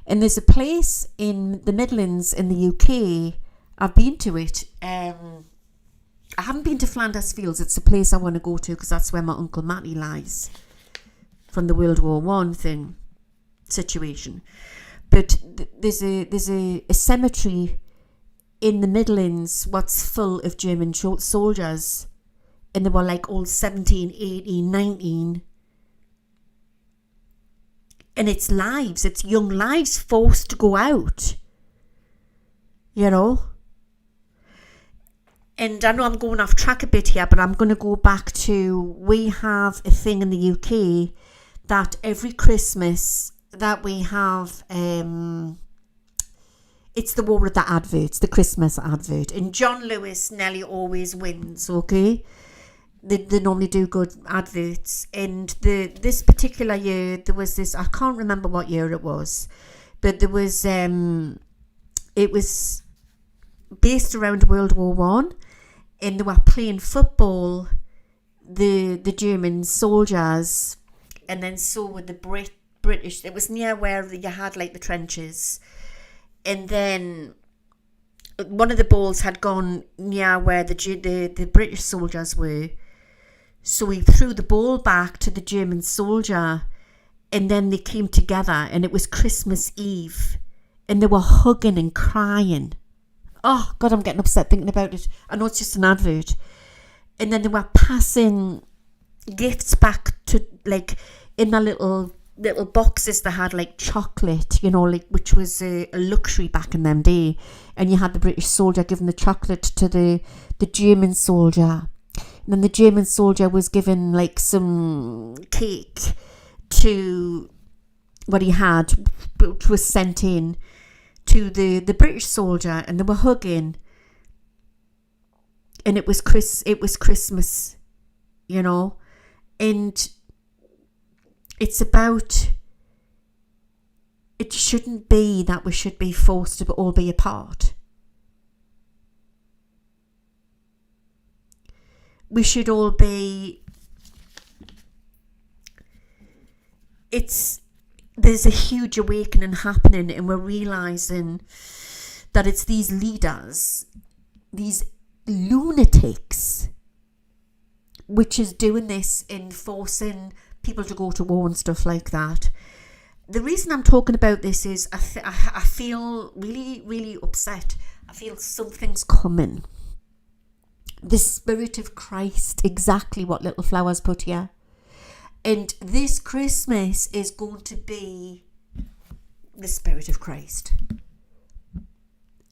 And there's a place in the Midlands in the UK, I've been to it. I haven't been to Flanders Fields. It's a place I want to go to because that's where my Uncle Matty lies from the World War I situation. But there's a cemetery in the Midlands what's full of German soldiers, and they were like all 17, 18, 19. And it's young lives forced to go out, you know. And I know I'm going off track a bit here, but I'm going to go back to, we have a thing in the UK that every Christmas that we have, it's the war of the adverts, the Christmas advert. And John Lewis nearly always wins, okay? They normally do good adverts. And this particular year, there was this, I can't remember what year it was, but there was, it was based around World War One, and they were playing football, the German soldiers, and then so were the British. It was near where you had like the trenches, and then one of the balls had gone near where the British soldiers were. So he threw the ball back to the German soldier, and then they came together, and it was Christmas Eve, and they were hugging and crying. Oh, God, I'm getting upset thinking about it. I know it's just an advert. And then they were passing gifts back to, like, in the little boxes they had, like, chocolate, you know, like, which was a luxury back in them day. And you had the British soldier giving the chocolate to the German soldier. And then the German soldier was given, like, some cake to what he had, which was sent in to the British soldier, and they were hugging, and it was Christmas, you know. And it's about, it shouldn't be that we should be forced to all be apart. We should all be, there's a huge awakening happening, and we're realising that it's these leaders, these lunatics, which is doing this in forcing people to go to war and stuff like that. The reason I'm talking about this is I feel really, really upset. I feel something's coming. The Spirit of Christ, exactly what Little Flowers put here. And this Christmas is going to be the Spirit of Christ.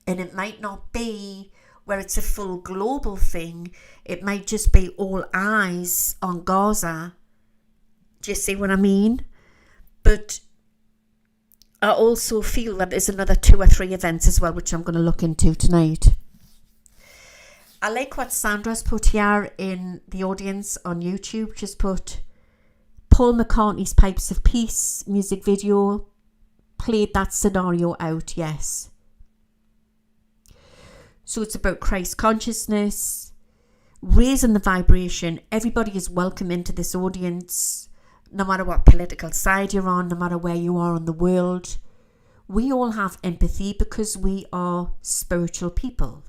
And it might not be where it's a full global thing. It might just be all eyes on Gaza. Do you see what I mean? But I also feel that there's another 2 or 3 events as well, which I'm going to look into tonight. I like what Sandra's put here in the audience on YouTube. She's put Paul McCartney's Pipes of Peace music video played that scenario out, yes. So it's about Christ consciousness, raising the vibration. Everybody is welcome into this audience, no matter what political side you're on, no matter where you are in the world. We all have empathy because we are spiritual people.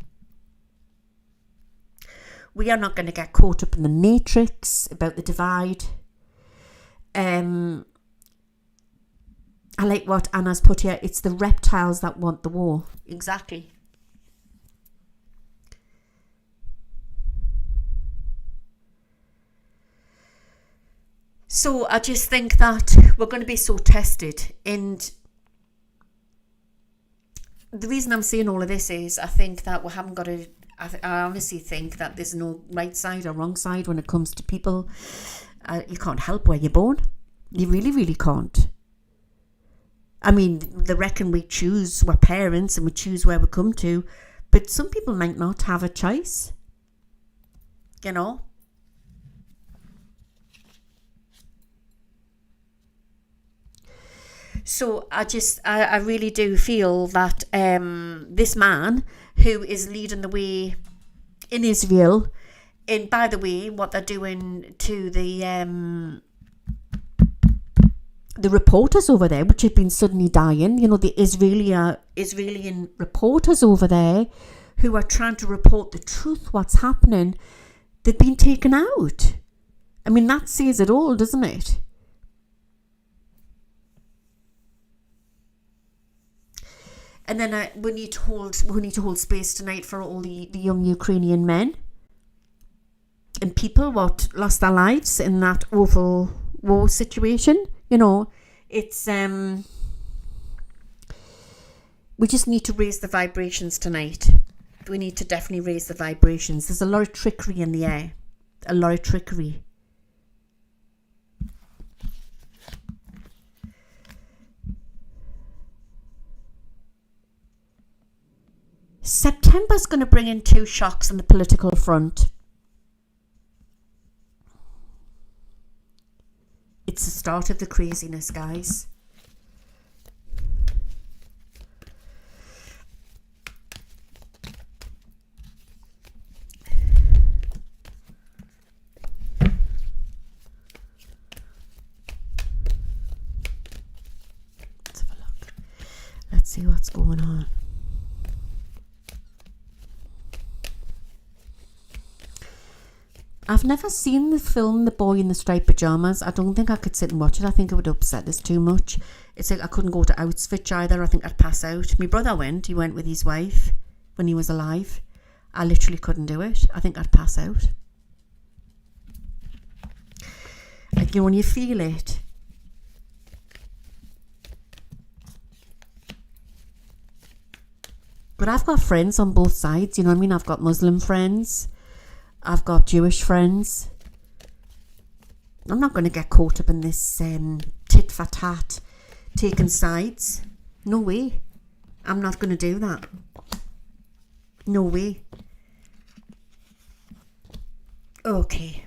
We are not going to get caught up in the matrix about the divide. I like what Anna's put here. It's the reptiles that want the war. Exactly. So I just think that we're going to be so tested. And the reason I'm saying all of this is I think that we haven't got to... I honestly think that there's no right side or wrong side when it comes to people. You can't help where you're born. You really, really can't. I mean, they reckon we choose, we're parents and we choose where we come to, but some people might not have a choice. You know? So I really do feel that this man who is leading the way in Israel, and by the way, what they're doing to the reporters over there, which have been suddenly dying, you know, the Israeli reporters over there who are trying to report the truth, what's happening, they've been taken out. I mean, that says it all, doesn't it? And then we need to hold space tonight for all the young Ukrainian men and people what lost their lives in that awful war situation. You know, it's we just need to raise the vibrations tonight. We need to definitely raise the vibrations. There's a lot of trickery in the air. A lot of trickery. September's going to bring in 2 shocks on the political front. It's the start of the craziness, guys. Let's have a look. Let's see what's going on. I've never seen the film The Boy in the Striped Pyjamas. I don't think I could sit and watch it. I think it would upset us too much. It's like I couldn't go to Auschwitz either. I think I'd pass out. My brother went. He went with his wife when he was alive. I literally couldn't do it. I think I'd pass out. Like, you know, when you feel it. But I've got friends on both sides. You know what I mean? I've got Muslim friends. I've got Jewish friends. I'm not going to get caught up in this tit for tat, taking sides. No way. I'm not going to do that. No way. Okay.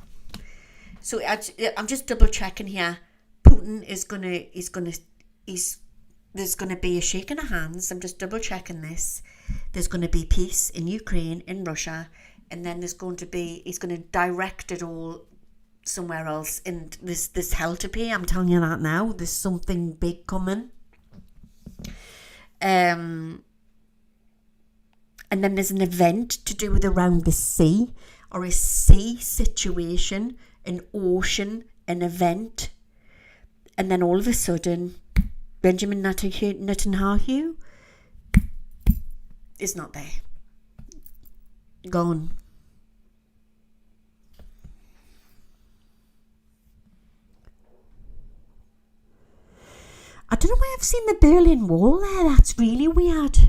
So I'm just double checking here. Putin there's going to be a shaking of hands. I'm just double checking this. There's going to be peace in Ukraine, in Russia. And then he's going to direct it all somewhere else. And there's hell to pay, I'm telling you that now. There's something big coming. And then there's an event to do with around the sea, or a sea situation, an ocean, an event. And then all of a sudden, Benjamin Netanyahu is not there. Gone. I don't know why I've seen the Berlin Wall there. That's really weird.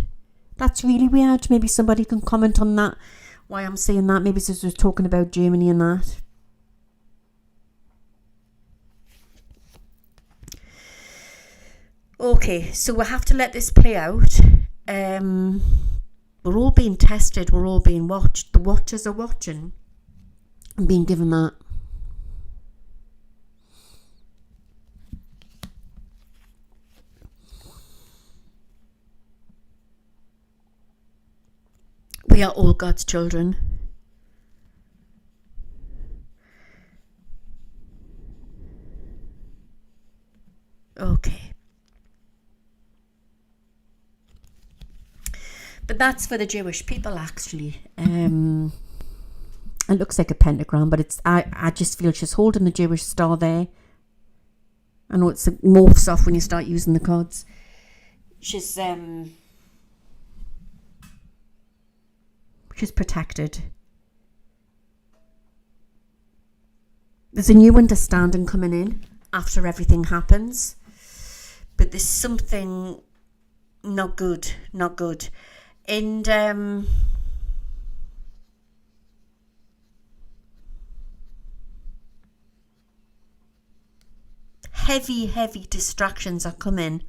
That's really weird. Maybe somebody can comment on that, why I'm saying that. Maybe this was talking about Germany and that. Okay, so we have to let this play out. We're all being tested. We're all being watched. The watchers are watching and being given that. We are all God's children. Okay. But that's for the Jewish people, actually. It looks like a pentagram, but it's I just feel she's holding the Jewish star there. I know it's morphs off when you start using the cards. She's protected. There's a new understanding coming in after everything happens. But there's something not good. And heavy distractions are coming.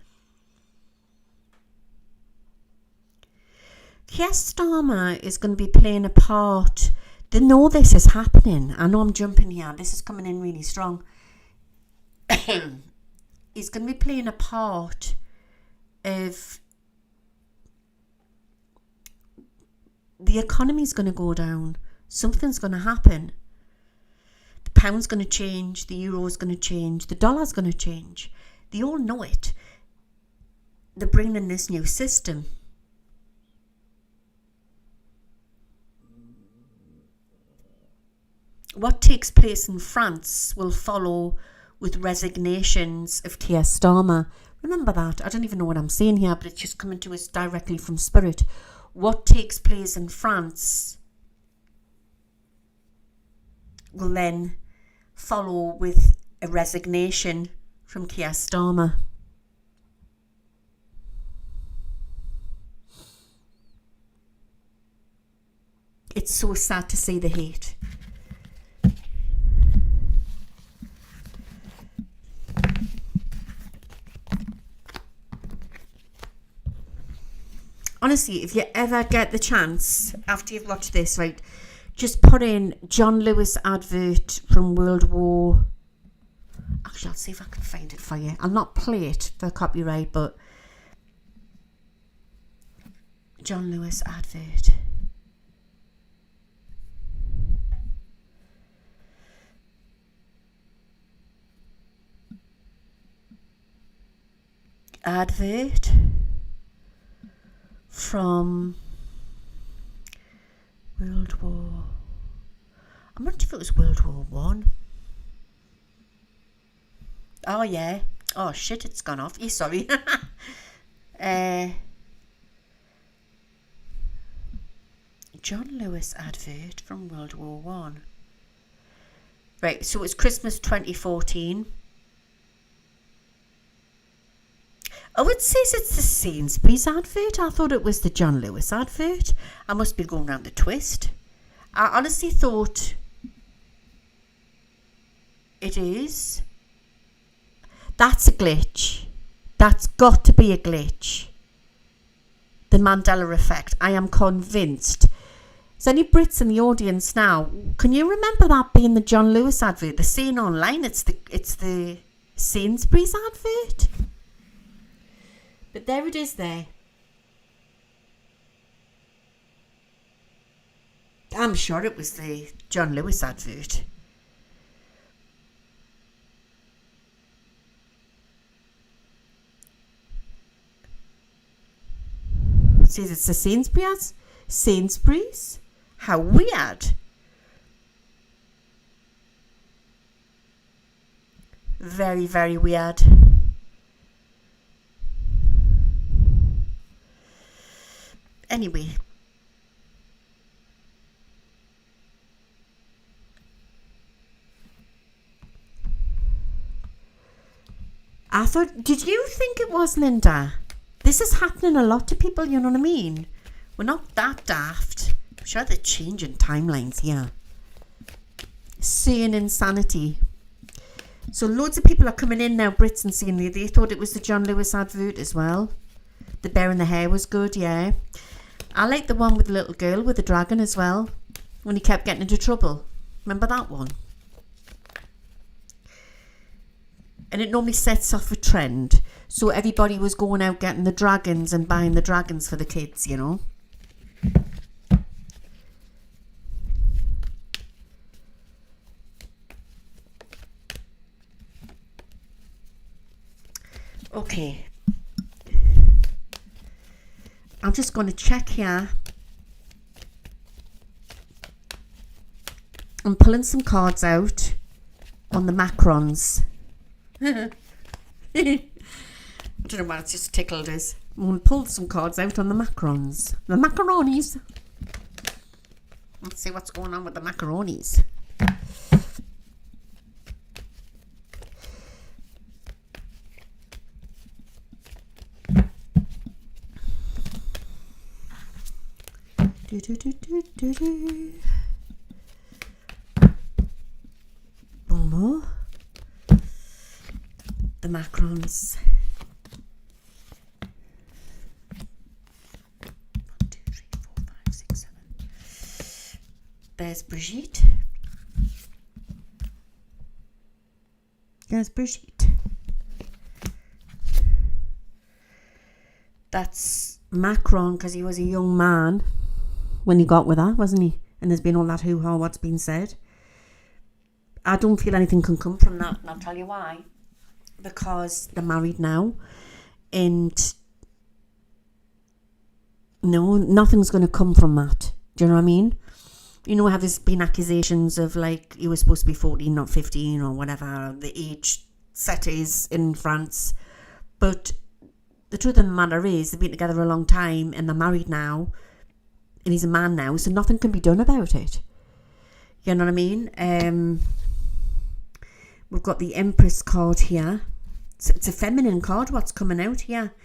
Keir Starmer is going to be playing a part. They know this is happening. I know I'm jumping here. This is coming in really strong. He's going to be playing a part of the economy's going to go down. Something's going to happen. The pound's going to change. The euro's going to change. The dollar's going to change. They all know it. They're bringing in this new system. What takes place in France will follow with resignations of Keir Starmer. Remember that. I don't even know what I'm saying here, but it's just coming to us directly from spirit. What takes place in France will then follow with a resignation from Keir Starmer. It's so sad to see the hate. Honestly, if you ever get the chance, after you've watched this, right, just put in John Lewis advert from World War. Actually, I'll see if I can find it for you. I'll not play it for copyright, but John Lewis advert. Advert from World War. I'm not sure if it was World War One. Oh yeah. Oh shit, it's gone off. Yeah, sorry. John Lewis advert from World War One. Right, so it's Christmas 2014. Oh, it says it's the Sainsbury's advert. I thought it was the John Lewis advert. I must be going round the twist. I honestly thought it is. That's a glitch. That's got to be a glitch. The Mandela effect. I am convinced. Is any Brits in the audience now? Can you remember that being the John Lewis advert? They're saying online it's the Sainsbury's advert. But there it is there. I'm sure it was the John Lewis advert. It says it's the Sainsbury's. Sainsbury's? How weird. Very, very weird. Anyway, I thought, did you think it was, Linda? This is happening a lot to people, you know what I mean? We're not that daft. I'm sure they're changing timelines here. Sane insanity. So loads of people are coming in now, Brits, and saying they thought it was the John Lewis advert as well. The bear and the hair was good, yeah. I like the one with the little girl with the dragon as well, when he kept getting into trouble. Remember that one? And it normally sets off a trend. So everybody was going out getting the dragons and buying the dragons for the kids, you know. Okay. I'm just going to check here. I'm pulling some cards out on the Macrons. I don't know why it's just tickled us. I'm going to pull some cards out on the Macrons. The macaronis. Let's see what's going on with the macaronis. One more. The Macrons. 1, 2, 3, 4, 5, 6, 7. There's Brigitte. There's Brigitte. That's Macron because he was a young man when he got with her, wasn't he? And there's been all that hoo-ha, what's been said. I don't feel anything can come from that, and I'll tell you why. Because they're married now, and no, nothing's going to come from that. Do you know what I mean? You know how there's been accusations of like he was supposed to be 14, not 15, or whatever the age set is in France. But the truth of the matter is they've been together a long time and they're married now, and he's a man now, so nothing can be done about it. You know what I mean? We've got the Empress card here. It's a feminine card, what's coming out here.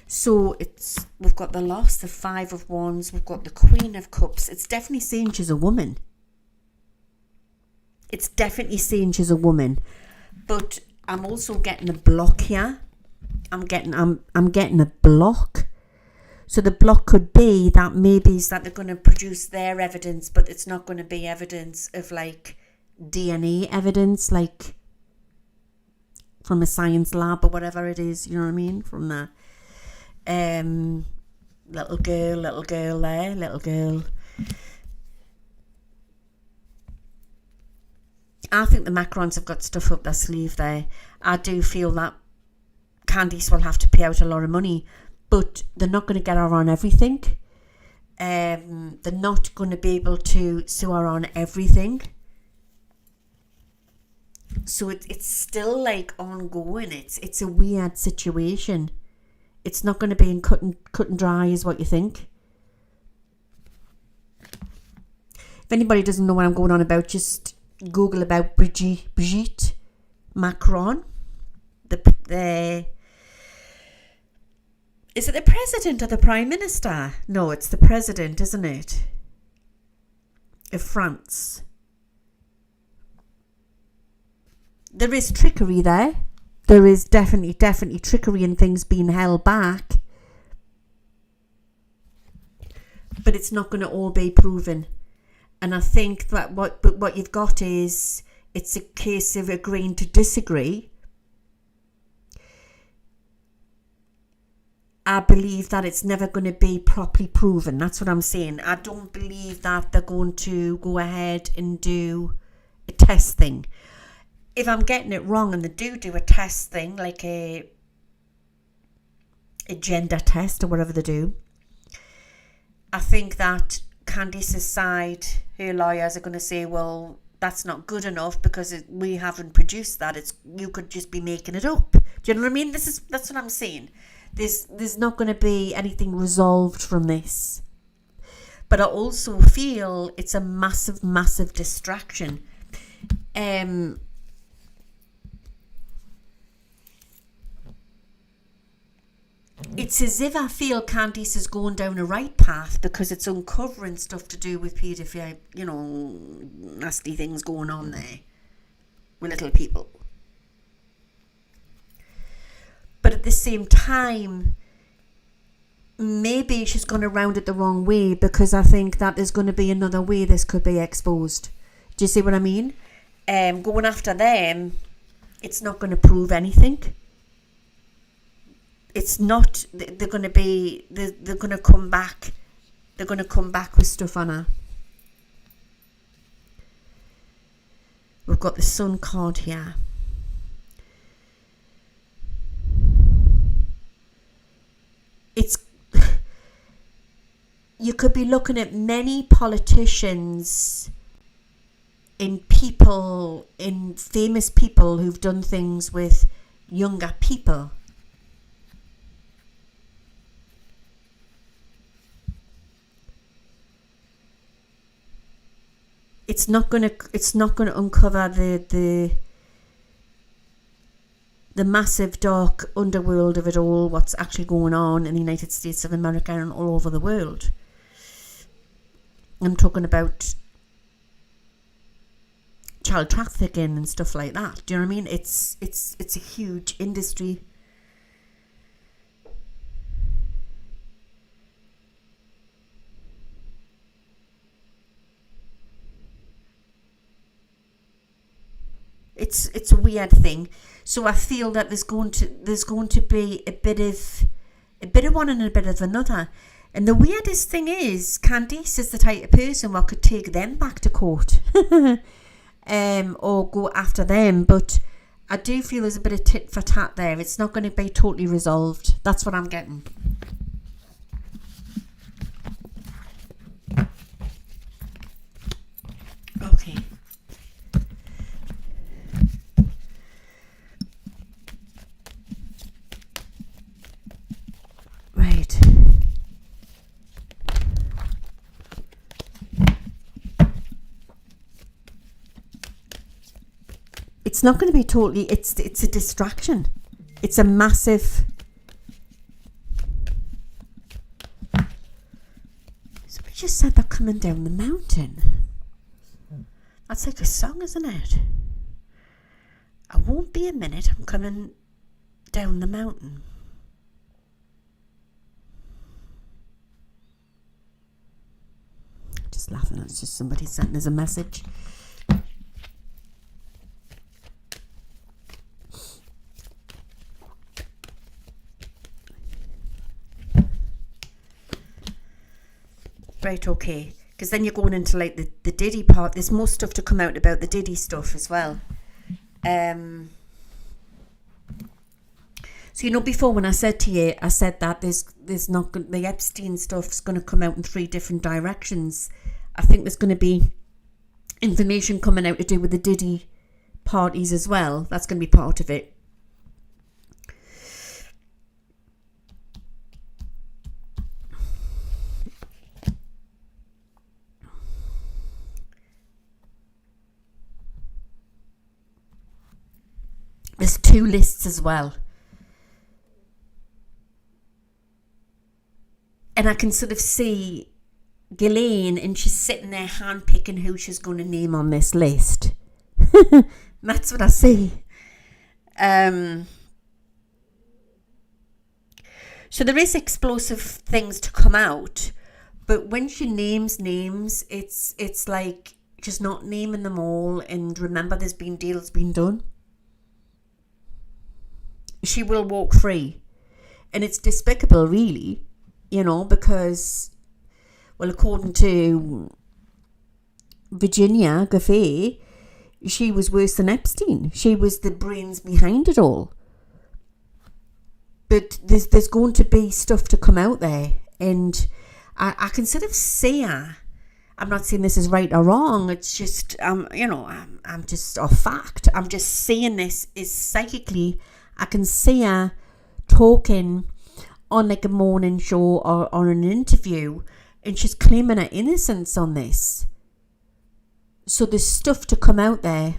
So we've got the Lost, the Five of Wands, we've got the Queen of Cups. It's definitely saying she's a woman. It's definitely saying she's a woman. But I'm also getting a block here. I'm getting a block. So the block could be that maybe is that they're going to produce their evidence, but it's not going to be evidence of like DNA evidence, like from a science lab or whatever it is, you know what I mean? From the little girl there, little girl. I think the Macrons have got stuff up their sleeve there. I do feel that Candice will have to pay out a lot of money, but they're not going to get her on everything. They're not going to be able to sue her on everything. So it's still like ongoing. It's a weird situation. It's not going to be in cut and dry is what you think. If anybody doesn't know what I'm going on about, just Google about Brigitte Macron. Is it the president or the prime minister? No, it's the president, isn't it? Of France. There is trickery there. There is definitely trickery and things being held back. But it's not going to all be proven. And I think that what you've got is it's a case of agreeing to disagree. I believe that it's never going to be properly proven. That's what I'm saying. I don't believe that they're going to go ahead and do a test thing. If I'm getting it wrong and they do a test thing, like a gender test or whatever they do, I think that Candice's side, her lawyers are going to say, well, that's not good enough because we haven't produced that. You could just be making it up. Do you know what I mean? That's what I'm saying. There's not going to be anything resolved from this. But I also feel it's a massive distraction. it's as if I feel Candice is going down a right path because it's uncovering stuff to do with paedophilia, nasty things going on there with little people. But at the same time, maybe she's gone around it the wrong way, because I think that there's going to be another way this could be exposed. Do you see what I mean? Going after them, it's not going to prove anything. It's not. They're going to be. They're going to come back. They're going to come back with stuff on her. We've got the Sun card here. It's. You could be looking at many politicians, in famous people who've done things with younger people. It's not gonna uncover the massive dark underworld of it all, what's actually going on in the United States of America and all over the world. I'm talking about child trafficking and stuff like that. Do you know what I mean? It's a huge industry. It's a weird thing. So I feel that there's going to be a bit of one and a bit of another. And the weirdest thing is, Candice is the type of person who could take them back to court, or go after them. But I do feel there's a bit of tit for tat there. It's not going to be totally resolved. That's what I'm getting. Okay. Right. It's not going to be totally, it's a distraction. It's a massive. Somebody just said they're coming down the mountain. That's like a song, isn't it? I won't be a minute, I'm coming down the mountain. Just laughing, it's just somebody sending us a message. Right, okay. Because then you're going into like the Diddy part. There's more stuff to come out about the Diddy stuff as well. So before when I said to you, I said that there's not the Epstein stuff's going to come out in 3 different directions. I think there's going to be information coming out to do with the Diddy parties as well. That's going to be part of it. There's 2 lists as well. And I can sort of see Ghislaine, and she's sitting there handpicking who she's going to name on this list. That's what I see. So there is explosive things to come out, but when she names names, it's like just not naming them all. And remember, there's been deals being done. She will walk free, and it's despicable, really, because, well, according to Virginia Giuffre, she was worse than Epstein. She was the brains behind it all. But there's going to be stuff to come out there, and I can sort of see her. I'm not saying this is right or wrong. It's just, I'm just a fact. I'm just saying this is psychically. I can see her talking on like a morning show or on an interview, and she's claiming her innocence on this. So there's stuff to come out there.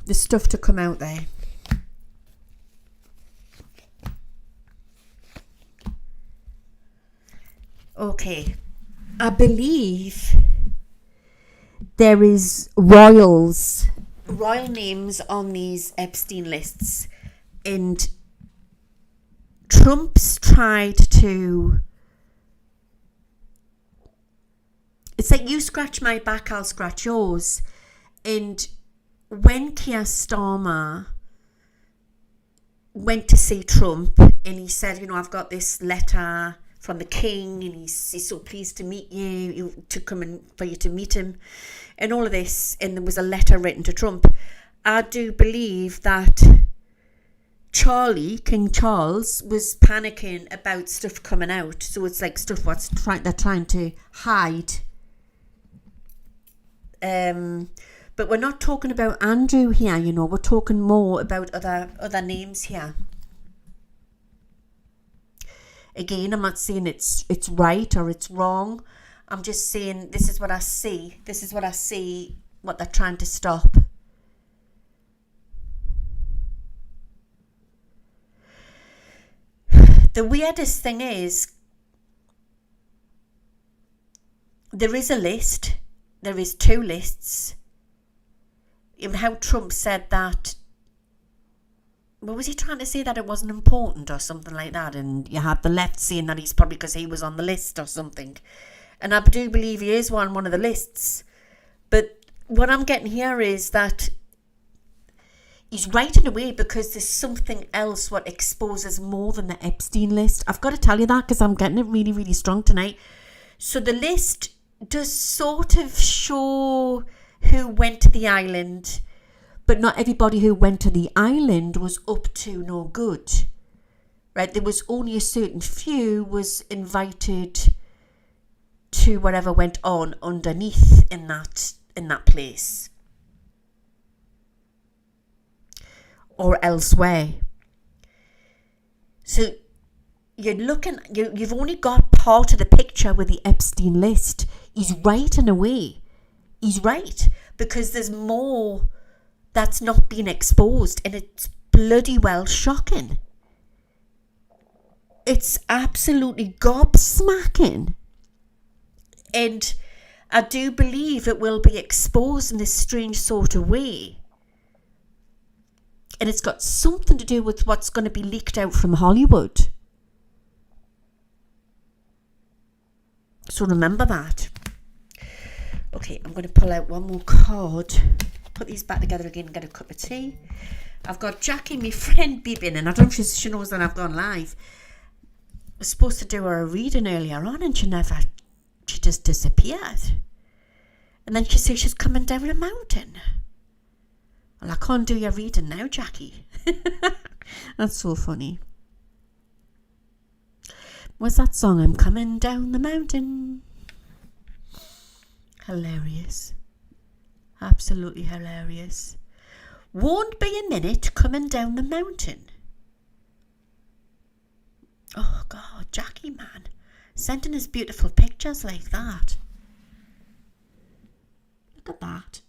There's stuff to come out there. Okay. I believe there is royal names on these Epstein lists, and Trump's tried to, it's like you scratch my back, I'll scratch yours. And when Keir Starmer went to see Trump and he said, you know, I've got this letter from the king and he's so pleased to meet you, to come and for you to meet him and all of this, and there was a letter written to Trump. I do believe that King Charles, was panicking about stuff coming out, so it's like stuff they're trying to hide. But we're not talking about Andrew here, you know, we're talking more about other names here. Again, I'm not saying it's right or it's wrong. I'm just saying this is what I see. This is what I see, what they're trying to stop. The weirdest thing is, there is a list. There is 2 lists. And how Trump said that, what was he trying to say, that it wasn't important or something like that, and you had the left saying that he's probably because he was on the list or something. And I do believe he is on one of the lists. But what I'm getting here is that he's right in a way, because there's something else what exposes more than the Epstein list. I've got to tell you that because I'm getting it really, really strong tonight. So the list does sort of show who went to the island, but not everybody who went to the island was up to no good. Right? There was only a certain few was invited to whatever went on underneath in that place or elsewhere. So you've only got part of the picture with the Epstein list. He's right in a way. He's right, because there's more that's not been exposed, and it's bloody well shocking. It's absolutely gobsmacking. And I do believe it will be exposed in this strange sort of way. And it's got something to do with what's going to be leaked out from Hollywood. So remember that. Okay, I'm going to pull out one more card, put these back together again and get a cup of tea. I've got Jackie, my friend, beeping, and I don't know if she knows that I've gone live. I was supposed to do her a reading earlier on, and she just disappeared. And then she says she's coming down a mountain. Well, I can't do your reading now, Jackie. That's so funny. What's that song? I'm coming down the mountain. Hilarious. Absolutely hilarious. Won't be a minute coming down the mountain. Oh God, Jackie, man. Sending us beautiful pictures like that. Look at that.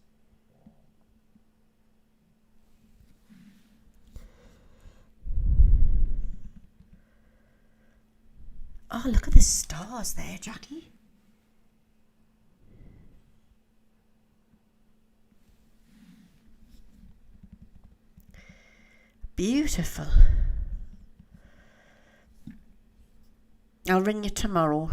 Oh, look at the stars there, Jackie. Beautiful. I'll ring you tomorrow.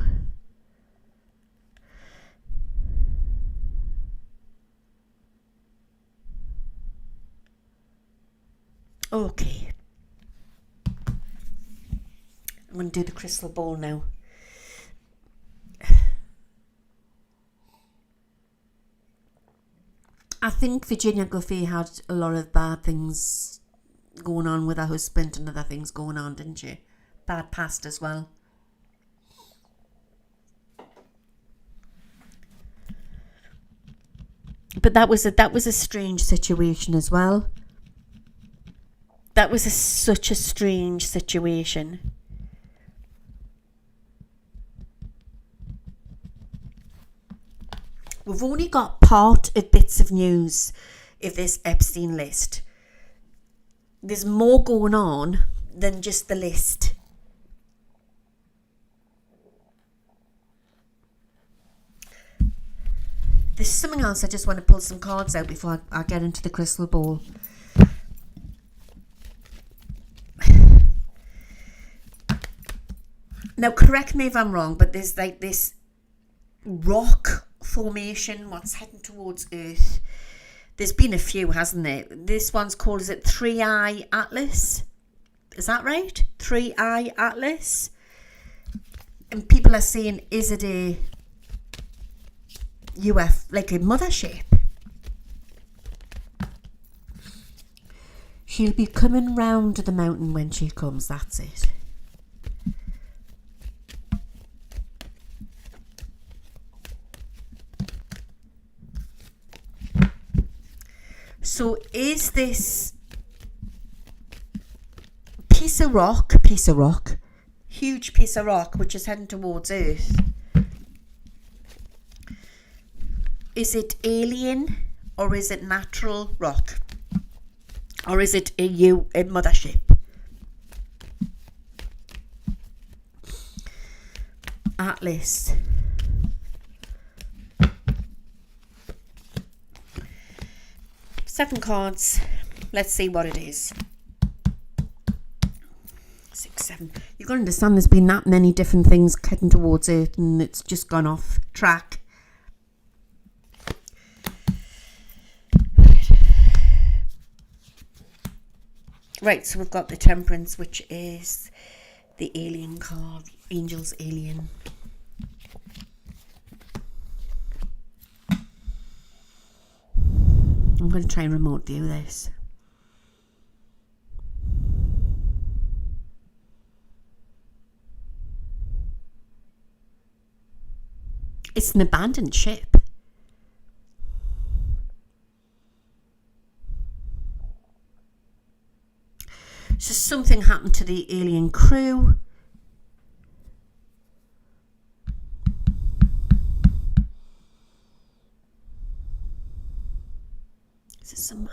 Okay. I'm going to do the crystal ball now. I think Virginia Guffey had a lot of bad things going on with her husband and other things going on, didn't she? Bad past as well. But that was a strange situation as well. That was such a strange situation. We've only got part of bits of news of this Epstein list. There's more going on than just the list. there's something else I just want to pull some cards out before I get into the crystal ball. Now, correct me if I'm wrong, but there's like this rock formation, what's heading towards Earth. There's been a few, hasn't there? This one's called, is it 3-Eye Atlas? Is that right? 3-Eye Atlas? And people are saying, is it a UFO, like a mothership? She'll be coming round the mountain when she comes, that's it. So is this piece of rock, huge piece of rock, which is heading towards Earth, is it alien or is it natural rock? Or is it a mothership? Atlas. Seven cards. Let's see what it is. 6, 7. You've got to understand there's been that many different things heading towards Earth and it's just gone off track. Right, so we've got the Temperance, which is the alien card, Angel's Alien. I'm going to try and remote view this. It's an abandoned ship. So something happened to the alien crew.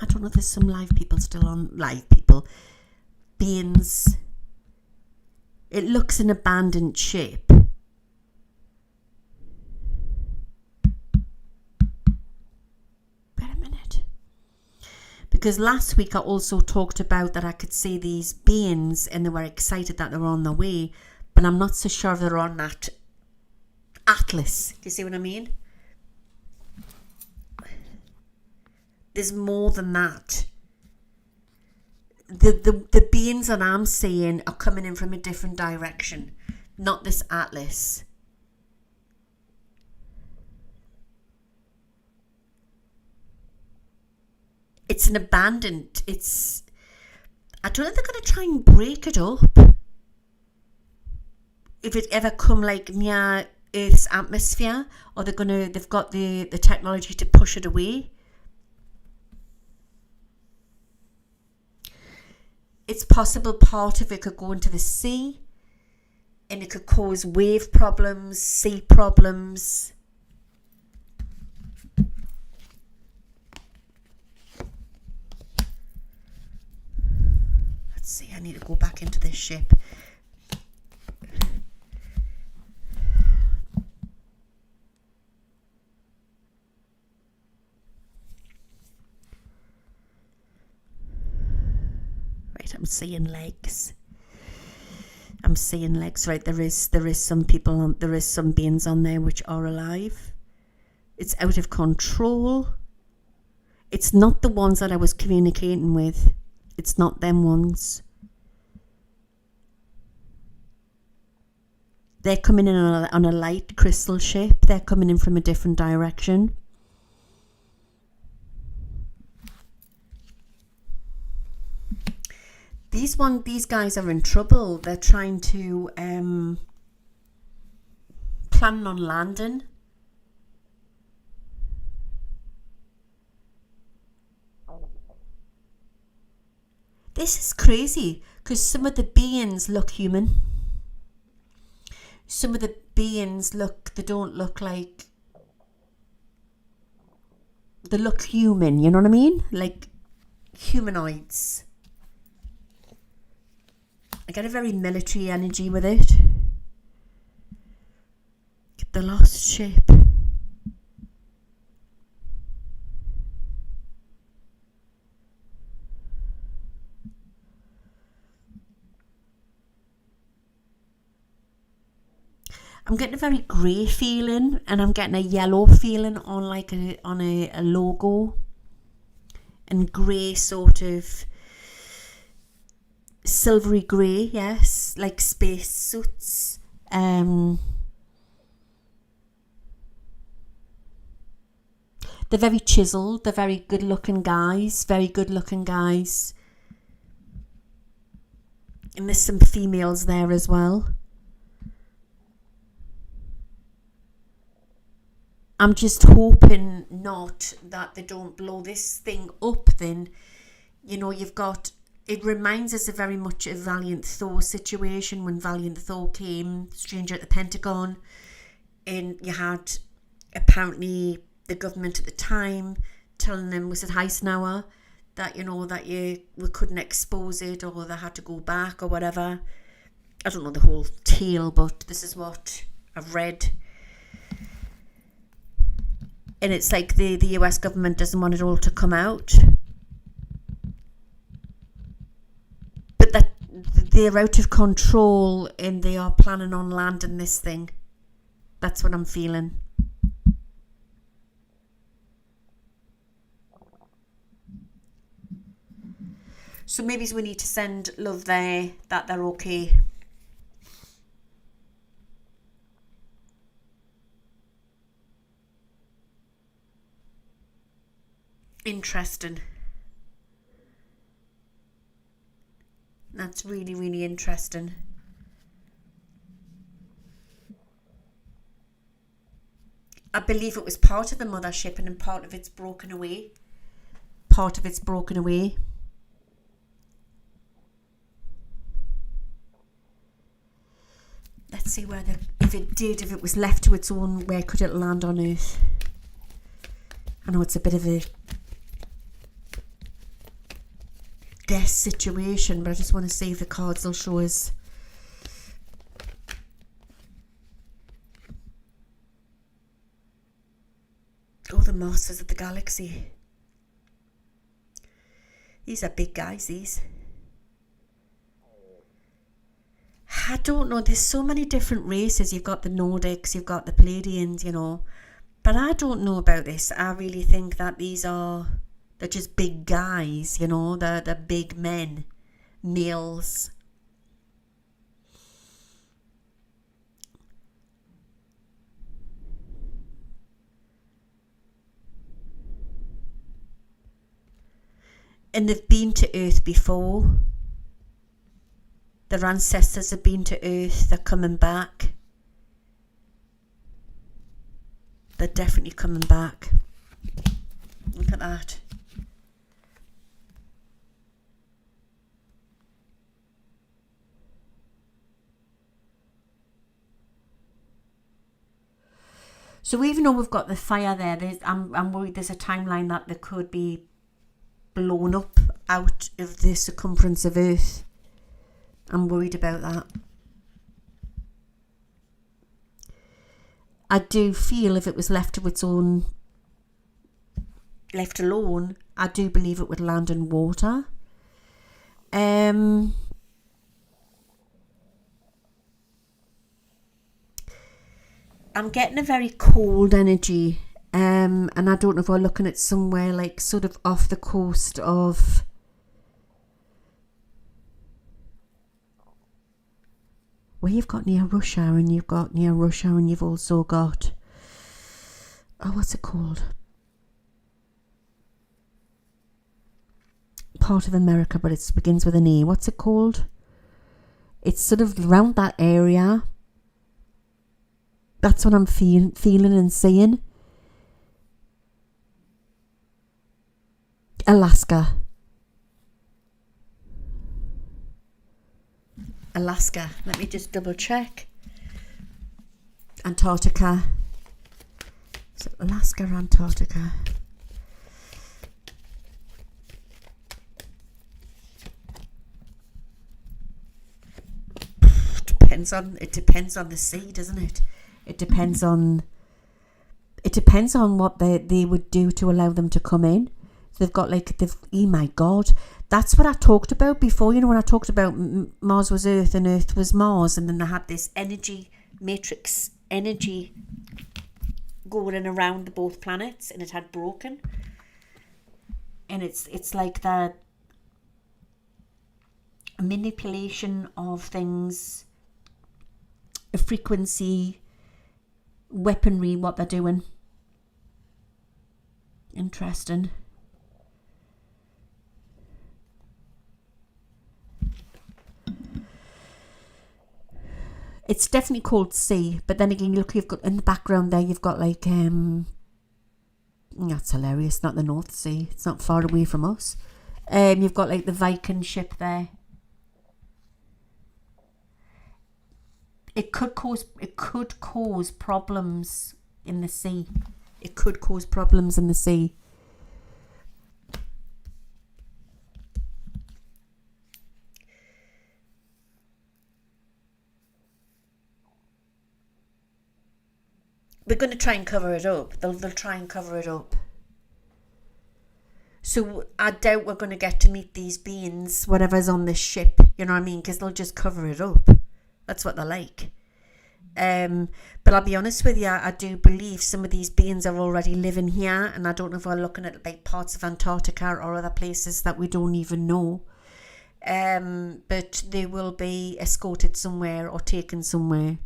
I don't know if there's some live people still on. Beings. It looks an abandoned ship. Wait a minute. Because last week I also talked about that I could see these beings and they were excited that they were on their way, but I'm not so sure they're on that atlas. Do you see what I mean? There's more than that. The beings that I'm seeing are coming in from a different direction, not this atlas. It's an abandoned. I don't know if they're going to try and break it up. If it ever come like near Earth's atmosphere, or they've got the technology to push it away. It's possible part of it could go into the sea and it could cause wave problems, sea problems. Let's see, I need to go back into this ship. I'm seeing legs. Right, there is some people on, there is some beings on there which are alive. It's out of control. It's not the ones that I was communicating with. It's not them ones. They're coming in on a light crystal ship. They're coming in from a different direction. These guys are in trouble. They're trying to plan on landing. This is crazy because some of the beings look human. Some of the beings they don't look like, they look human, you know what I mean? Like humanoids. I get a very military energy with it. The lost ship. I'm getting a very grey feeling, and I'm getting a yellow feeling on like a logo, and grey, sort of silvery grey, yes, like space suits. They're very chiseled. They're very good looking guys. And there's some females there as well. I'm just hoping not that they don't blow this thing up. Then, you know, you've got, it reminds us of very much a Valiant Thor situation when Valiant Thor came, Stranger at the Pentagon, and you had apparently the government at the time telling them, was it Eisenhower, that, you know, that we couldn't expose it, or they had to go back or whatever. I don't know the whole tale, but this is what I've read. And it's like the US government doesn't want it all to come out. But that they're out of control and they are planning on landing this thing. That's what I'm feeling. So maybe we need to send love there, that they're okay. Interesting. That's really, really interesting. I believe it was part of the mothership, and then part of it's broken away. Let's see if it was left to its own, where could it land on Earth? I know it's a bit of a guess situation, but I just want to see if the cards will show us. Oh, the Masters of the Galaxy. These are big guys, these. I don't know, there's so many different races. You've got the Nordics, you've got the Pleiadians, you know. But I don't know about this. I really think that they're just big guys, you know. They're big men, males. And they've been to Earth before. Their ancestors have been to Earth. They're coming back. They're definitely coming back. Look at that. So even though we've got the fire there, I'm worried there's a timeline that they could be blown up out of the circumference of Earth. I'm worried about that. I do feel if it was left alone, I do believe it would land in water. I'm getting a very cold energy, and I don't know if we're looking at somewhere like sort of off the coast of where you've got near Russia, and you've also got, oh, what's it called? Part of America, but it begins with an E. What's it called? It's sort of around that area. That's what I'm feeling and seeing. Alaska. Let me just double check. Antarctica. So Alaska, Antarctica. It depends on the sea, doesn't it? It depends on what they would do to allow them to come in. So they've got oh my God, that's what I talked about before. You know, when I talked about Mars was Earth and Earth was Mars, and then they had this energy matrix energy going around both planets, and it had broken. And it's like that manipulation of things, a frequency, weaponry, what they're doing. Interesting. It's definitely called sea, but then again, look, you've got in the background there, you've got like that's hilarious, not the North Sea, it's not far away from us. You've got like the Viking ship there. It could cause problems in the sea. It could cause problems in the sea. We're going to try and cover it up. They'll try and cover it up. So I doubt we're going to get to meet these beings, whatever's on this ship. You know what I mean? Because they'll just cover it up. That's what they're like. But I'll be honest with you, I do believe some of these beings are already living here, and I don't know if we're looking at like parts of Antarctica or other places that we don't even know. But they will be escorted somewhere or taken somewhere.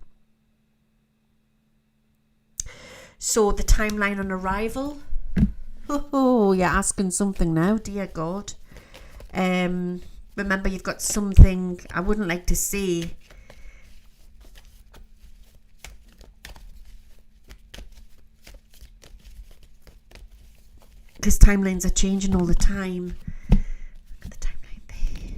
So the timeline on arrival. Oh, you're asking something now, dear God. Remember, you've got something I wouldn't like to see. Because timelines are changing all the time. Look at the timeline there.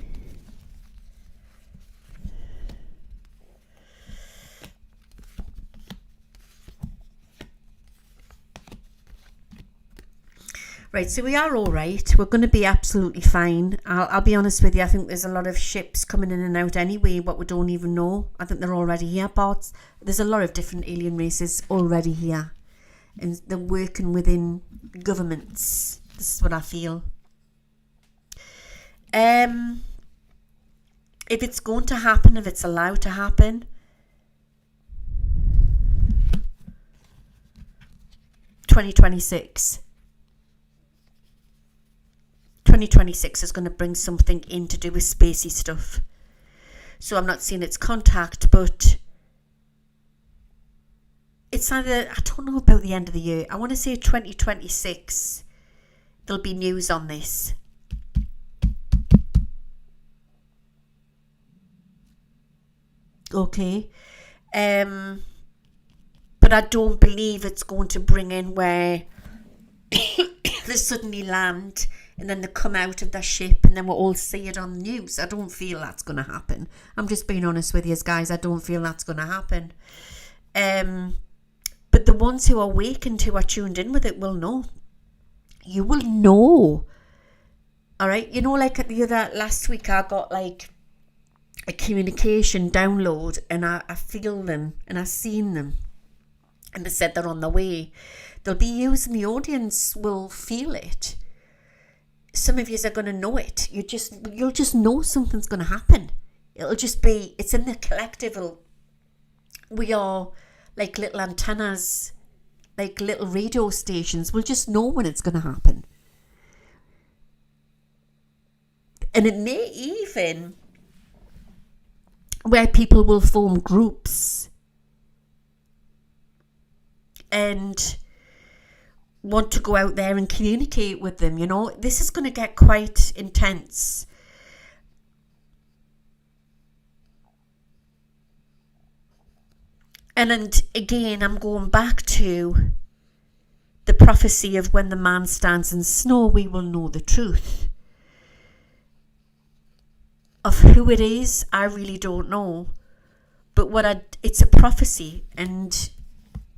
Right, so we are all right. We're going to be absolutely fine. I'll be honest with you. I think there's a lot of ships coming in and out anyway, what we don't even know. I think they're already here, parts. There's a lot of different alien races already here. And they're working within governments. This is what I feel. If it's going to happen, if it's allowed to happen, 2026. 2026 is going to bring something in to do with spacey stuff. So I'm not saying it's contact, but it's either, I don't know about the end of the year. I want to say 2026. There'll be news on this. Okay. But I don't believe it's going to bring in where they suddenly land and then they come out of their ship and then we'll all see it on the news. I don't feel that's going to happen. I'm just being honest with you guys. I don't feel that's going to happen. But the ones who are awakened, who are tuned in with it, will know. You will know. All right. You know, like the other last week, I got like a communication download, and I feel them and I seen them, and they said they're on the way. They'll be using the audience will feel it. Some of you are going to know it. You'll just know something's going to happen. It'll just be. It's in the collective. We are like little antennas, like little radio stations. We'll just know when it's going to happen. And it may even where people will form groups and want to go out there and communicate with them. You know, this is going to get quite intense. And again, I'm going back to the prophecy of when the man stands in snow, we will know the truth. Of who it is, I really don't know. But it's a prophecy, and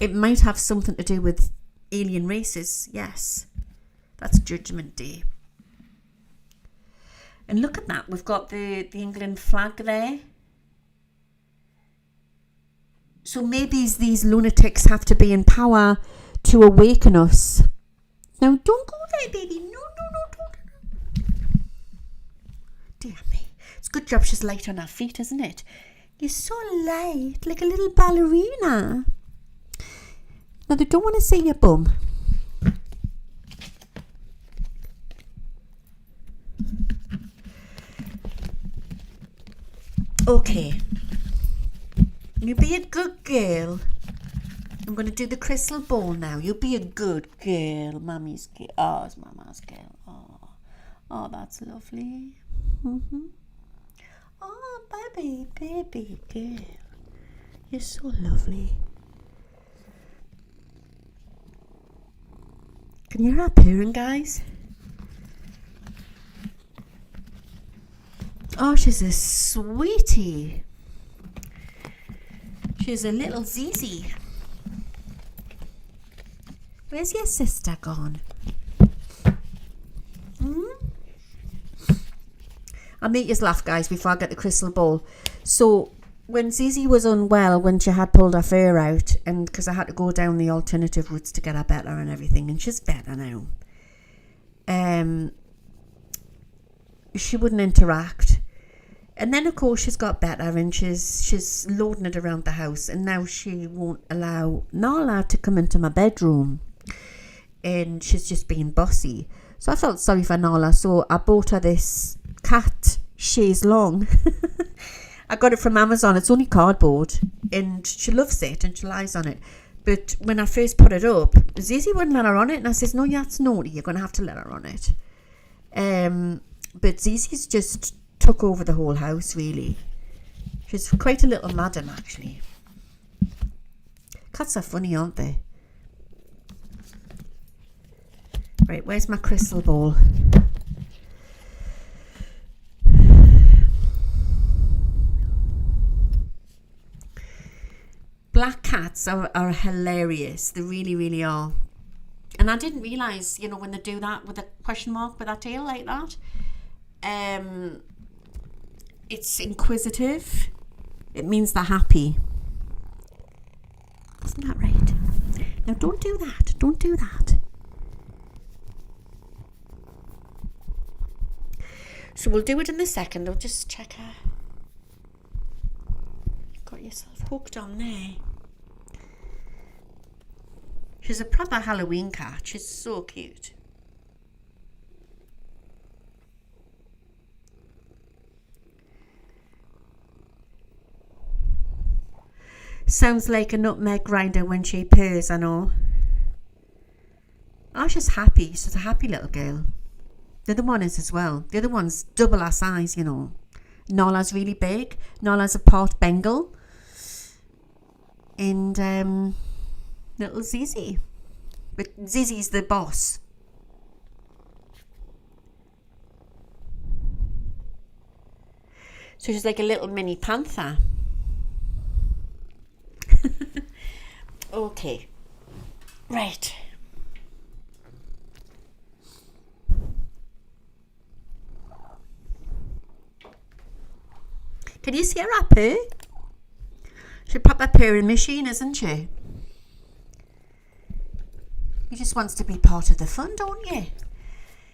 it might have something to do with alien races. Yes, that's Judgment Day. And look at that, we've got the England flag there. So maybe these lunatics have to be in power to awaken us. Now, don't go there, baby. No, don't. Dear me. It's a good job she's light on her feet, isn't it? You're so light, like a little ballerina. Now, they don't want to see your bum. Okay. You be a good girl. I'm going to do the crystal ball now. You be a good girl. Mummy's girl. Oh, it's Mama's girl. Oh, that's lovely. Mm-hmm. Oh, baby girl. You're so lovely. Can you hear her purring, guys? Oh, she's a sweetie. She's a little Zizi. Where's your sister gone? I'll make you laugh, guys, before I get the crystal ball. So, when Zizi was unwell, when she had pulled her fur out, and because I had to go down the alternative routes to get her better and everything, and she's better now. She wouldn't interact. And then, of course, she's got better and she's loading it around the house. And now she won't allow Nala to come into my bedroom. And she's just being bossy. So I felt sorry for Nala. So I bought her this cat chaise longue. I got it from Amazon. It's only cardboard. And she loves it and she lies on it. But when I first put it up, Zizi wouldn't let her on it. And I says, no, that's naughty. You're going to have to let her on it. But Zizi's just took over the whole house, really. She's quite a little madam, actually. Cats are funny, aren't they? Right, where's my crystal ball? Black cats are hilarious. They really, really are. And I didn't realise, when they do that with a question mark with that tail like that. It's inquisitive. It means they're happy. Isn't that right? Now don't do that. Don't do that. So we'll do it in a second. I'll just check her. Got yourself hooked on there. She's a proper Halloween cat. She's so cute. Sounds like a nutmeg grinder when she purrs, I know. Oh, she's happy. She's a happy little girl. The other one is as well. The other one's double our size, Nala's really big. Nala's a part Bengal. And little Zizi. But Zizi's the boss. So she's like a little mini panther. Okay. Right. Can you see her up here? She's a proper purring machine, isn't she? He just wants to be part of the fun, don't you?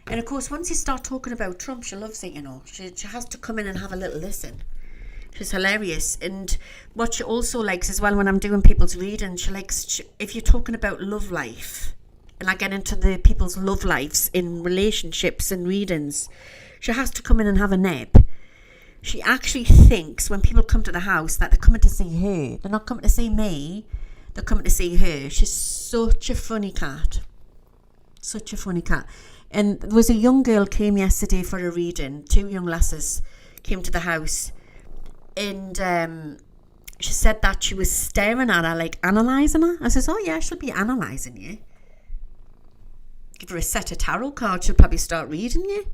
And of course, once you start talking about Trump, she loves it, She has to come in and have a little listen. She's hilarious. And what she also likes as well when I'm doing people's reading, she likes, if you're talking about love life, and I get into the people's love lives in relationships and readings, she has to come in and have a nip. She actually thinks when people come to the house that they're coming to see her. They're not coming to see me. They're coming to see her. She's such a funny cat. Such a funny cat. And there was a young girl came yesterday for a reading. 2 young lasses came to the house. And she said that she was staring at her, like analysing her. I says, oh yeah, she'll be analysing you. Give her a set of tarot cards, she'll probably start reading you.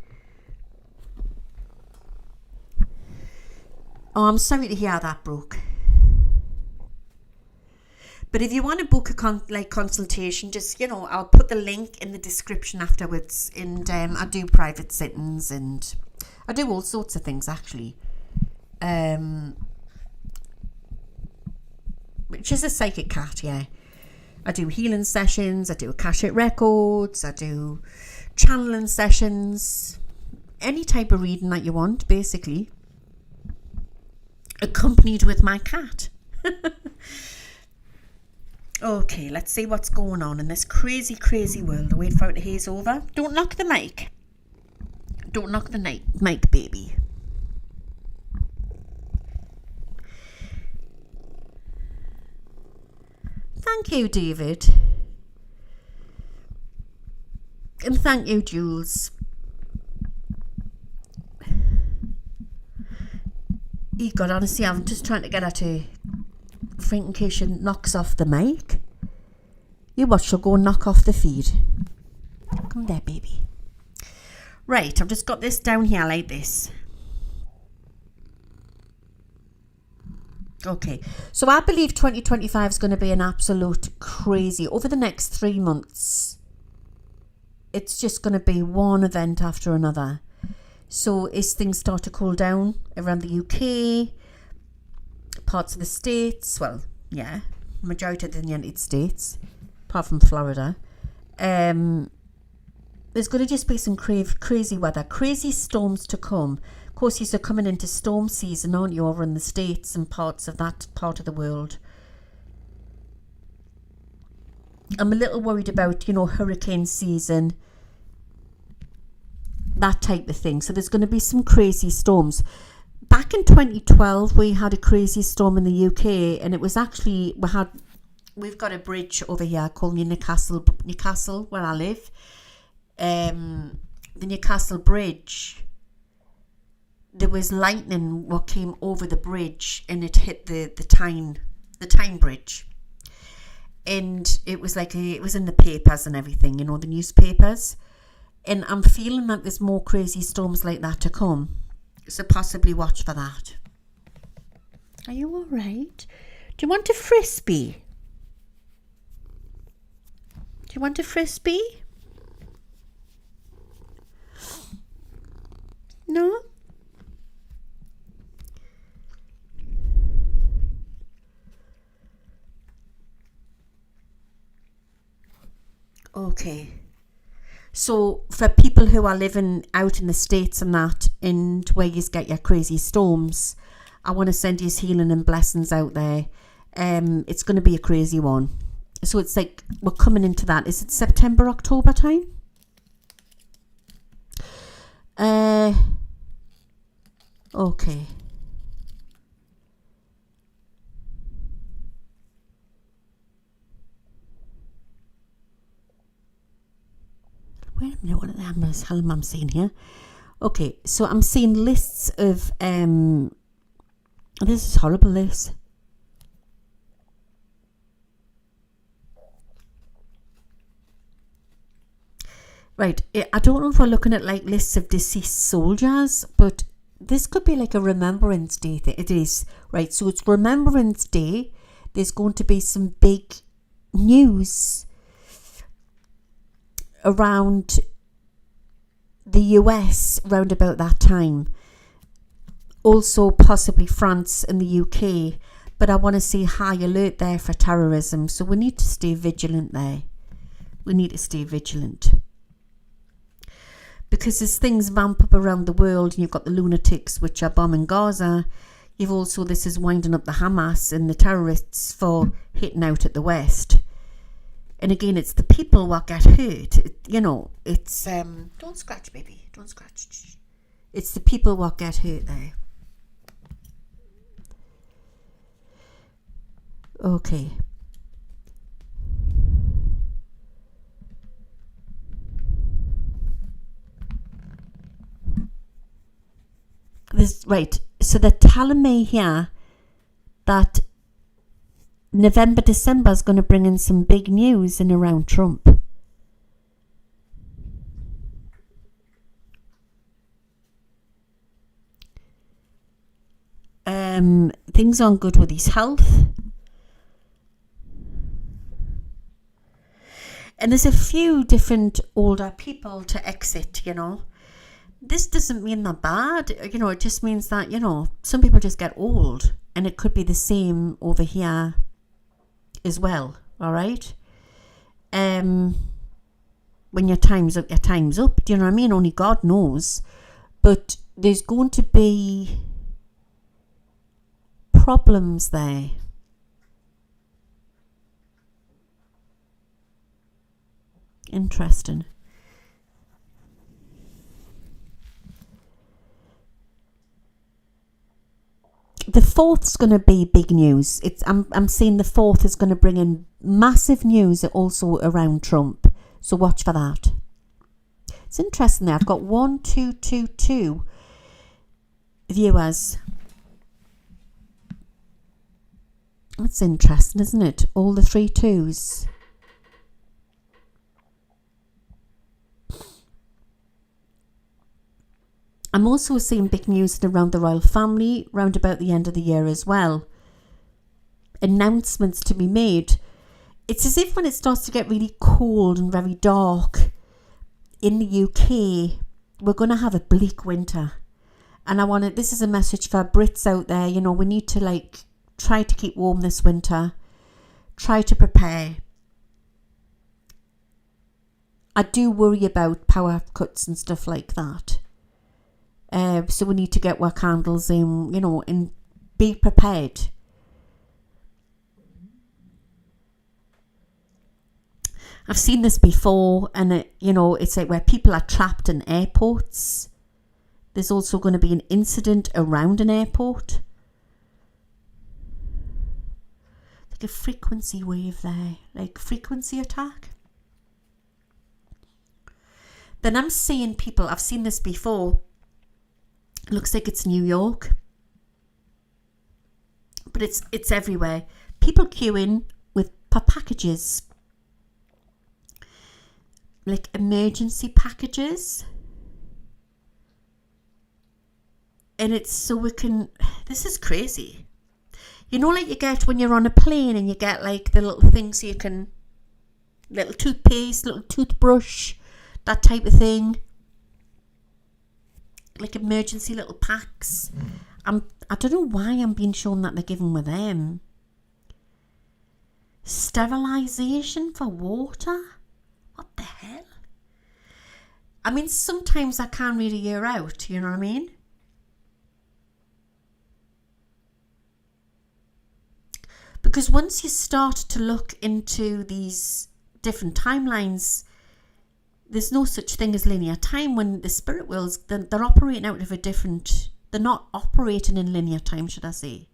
Oh, I'm sorry to hear that, Brooke. But if you want to book a consultation, just, I'll put the link in the description afterwards. And I do private sittings and I do all sorts of things, actually. She's a psychic cat, yeah. I do healing sessions, I do Akashic records, I do channeling sessions, any type of reading that you want, basically, accompanied with my cat. Okay, let's see what's going on in this crazy, crazy world. Wait for it to haze over. Don't knock the mic. Don't knock the mic, baby. Thank you, David. And thank you, Jules. God, honestly, I'm just trying to get her to think in case she knocks off the mic. You watch, she'll go and knock off the feed. Come there, baby. Right, I've just got this down here like this. Okay, so I believe 2025 is going to be an absolute crazy. Over the next 3 months, it's just going to be one event after another. So as things start to cool down around the UK, parts of the States, well, yeah, majority of the United States, apart from Florida, there's going to just be some crazy weather, crazy storms to come. Of course, you're coming into storm season, aren't you, over in the States and parts of that part of the world. I'm a little worried about, hurricane season, that type of thing. So there's going to be some crazy storms. Back in 2012, we had a crazy storm in the UK, and it was actually, we've got a bridge over here called Newcastle, where I live. The Newcastle Bridge, there was lightning what came over the bridge, and it hit the Tyne Bridge, and it was it was in the papers and everything, the newspapers. And I'm feeling that there's more crazy storms like that to come, so possibly watch for that. Are you all right? Do you want a frisbee? Do you want a frisbee? No? Okay. So for people who are living out in the States and that, and where you get your crazy storms, I want to send you healing and blessings out there. It's going to be a crazy one. So it's like we're coming into that. Is it September, October time? Okay. Wait a minute, what the hell am I seeing here? Okay, so I'm seeing lists of this is horrible, this. Right, I don't know if we're looking at like lists of deceased soldiers, but this could be like a Remembrance Day. It is, right, so it's Remembrance Day. There's going to be some big news around the US round about that time. Also possibly France and the UK. But I want to see high alert there for terrorism. So we need to stay vigilant there. We need to stay vigilant. Because as things vamp up around the world, and you've got the lunatics which are bombing Gaza, you've also, this is winding up the Hamas and the terrorists for hitting out at the West. And again, it's the people what get hurt. It's don't scratch, baby, don't scratch. It's the people what get hurt there. Okay. Right, so they're telling me here that November, December is going to bring in some big news in around Trump. Things aren't good with his health. And there's a few different older people to exit, This doesn't mean they're bad, it just means that, some people just get old, and it could be the same over here as well, all right? When your time's up, do you know what I mean? Only God knows. But there's going to be problems there. interesting. The 4th's going to be big news. I'm seeing the 4th is going to bring in massive news also around Trump. So watch for that. It's interesting there. I've got 1222 viewers. That's interesting, isn't it? All the 3 2s. I'm also seeing big news around the royal family round about the end of the year as well. Announcements to be made. It's as if when it starts to get really cold and very dark in the UK, we're going to have a bleak winter. And this is a message for Brits out there. You know, we need to try to keep warm this winter. Try to prepare. I do worry about power cuts and stuff like that. So we need to get our candles in, you know, and be prepared. I've seen this before, and it's like where people are trapped in airports. There's also going to be an incident around an airport. Like a frequency wave there, like frequency attack. Then I'm seeing people, I've seen this before. It looks like it's New York, but it's everywhere. People queuing for packages, like emergency packages, and it's so we can. This is crazy. You know, like you get when you're on a plane and you get like the little things so you can, little toothpaste, little toothbrush, that type of thing. Like emergency little packs. I don't know why I'm being shown that they're given with them. Sterilisation for water? What the hell? I mean, sometimes I can't read a year out, you know what I mean? Because once you start to look into these different timelines, there's no such thing as linear time. When the spirit worlds, they're operating out of they're not operating in linear time, should I say.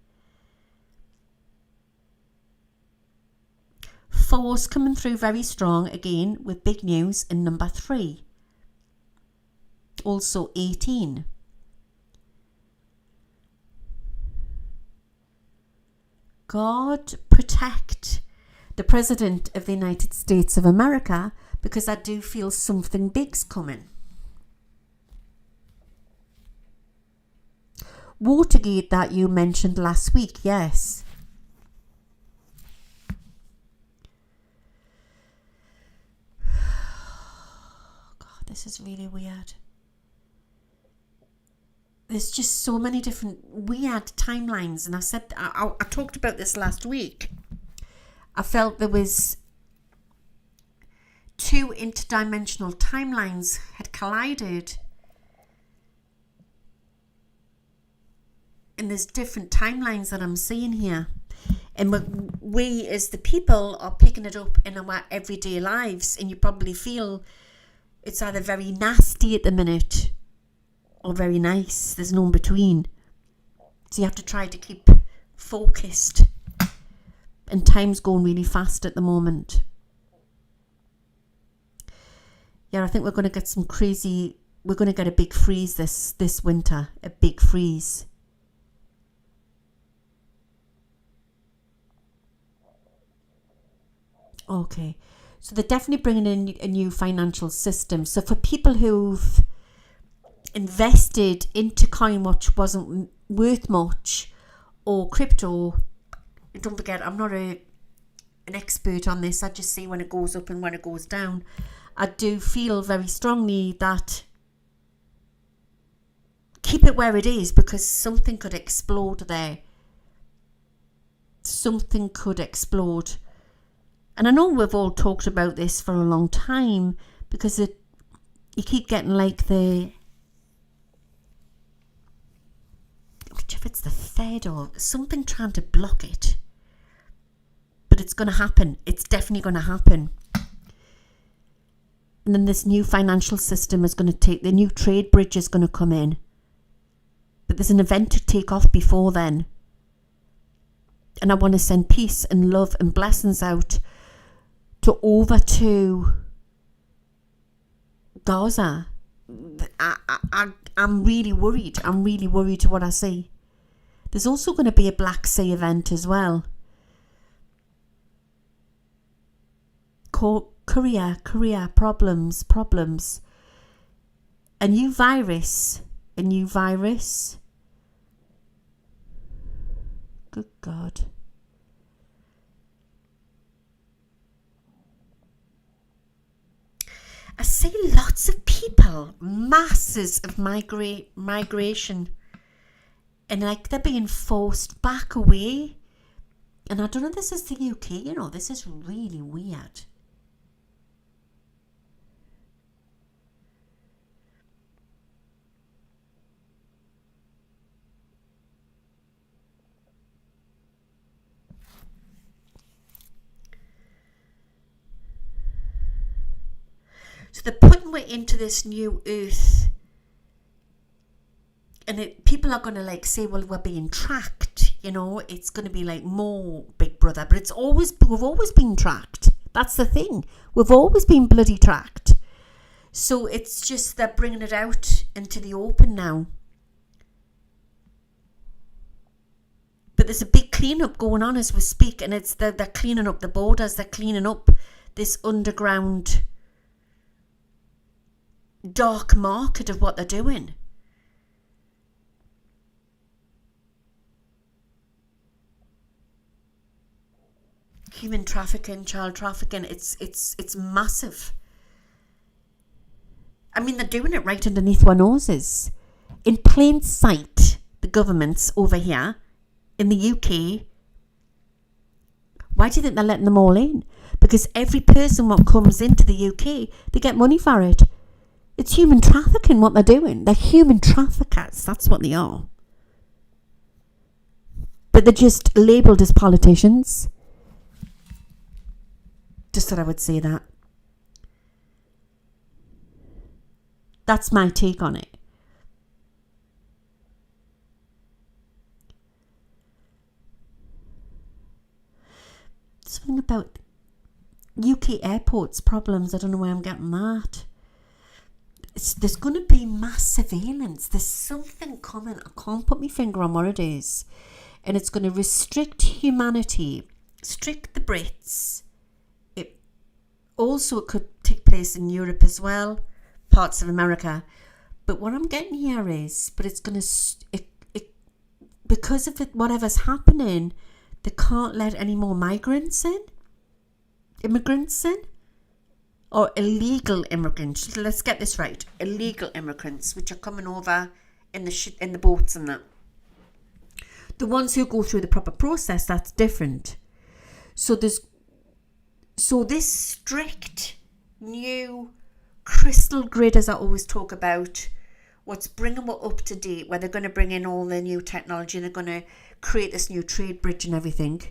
Force coming through very strong again with big news in number 3. Also 18. God protect the President of the United States of America, because I do feel something big's coming. Watergate that you mentioned last week, yes. God, this is really weird. There's just so many different weird timelines, and I talked about this last week. I felt there was 2 interdimensional timelines had collided, and there's different timelines that I'm seeing here, and we as the people are picking it up in our everyday lives, and you probably feel it's either very nasty at the minute or very nice. There's no in between, so you have to try to keep focused, and time's going really fast at the moment. Yeah, I think we're going to get we're going to get a big freeze this winter. A big freeze. Okay. So they're definitely bringing in a new financial system. So for people who've invested into coin which wasn't worth much, or crypto, don't forget, I'm not an expert on this. I just see when it goes up and when it goes down. I do feel very strongly that keep it where it is, because something could explode there. Something could explode. And I know we've all talked about this for a long time, because you keep getting like if it's the Fed or something trying to block it. But it's going to happen. It's definitely going to happen. And then this new financial system is going to the new trade bridge is going to come in. But there's an event to take off before then. And I want to send peace and love and blessings out to Gaza. I'm really worried. I'm really worried what I see. There's also going to be a Black Sea event as well. Korea, problems. A new virus. Good God. I see lots of people, masses of migration, and like they're being forced back away. And I don't know, this is the UK, this is really weird. So they're putting me into this new earth, and people are going to like say, well, we're being tracked, it's going to be like more Big Brother, but we've always been tracked. That's the thing. We've always been bloody tracked. So it's just they're bringing it out into the open now. But there's a big clean-up going on as we speak, and they're cleaning up the borders, they're cleaning up this underground dark market of what they're doing. Human trafficking, child trafficking, it's massive. I mean, they're doing it right underneath our noses. In plain sight, the governments over here in the UK, why do you think they're letting them all in? Because every person what comes into the UK, they get money for it. It's human trafficking what they're doing. They're human traffickers. That's what they are. But they're just labelled as politicians. Just thought I would say that. That's my take on it. Something about UK airports problems. I don't know where I'm getting that. There's going to be mass surveillance. There's something coming. I can't put my finger on what it is. And it's going to restrict humanity, restrict the Brits. It could take place in Europe as well, parts of America. But what I'm getting here is, it's going to, because of whatever's happening, they can't let any more immigrants in. Or illegal immigrants. Let's get this right. Illegal immigrants, which are coming over in the boats and that. The ones who go through the proper process, that's different. So this strict new crystal grid, as I always talk about, what's bringing it up to date, where they're going to bring in all the new technology and they're going to create this new trade bridge and everything.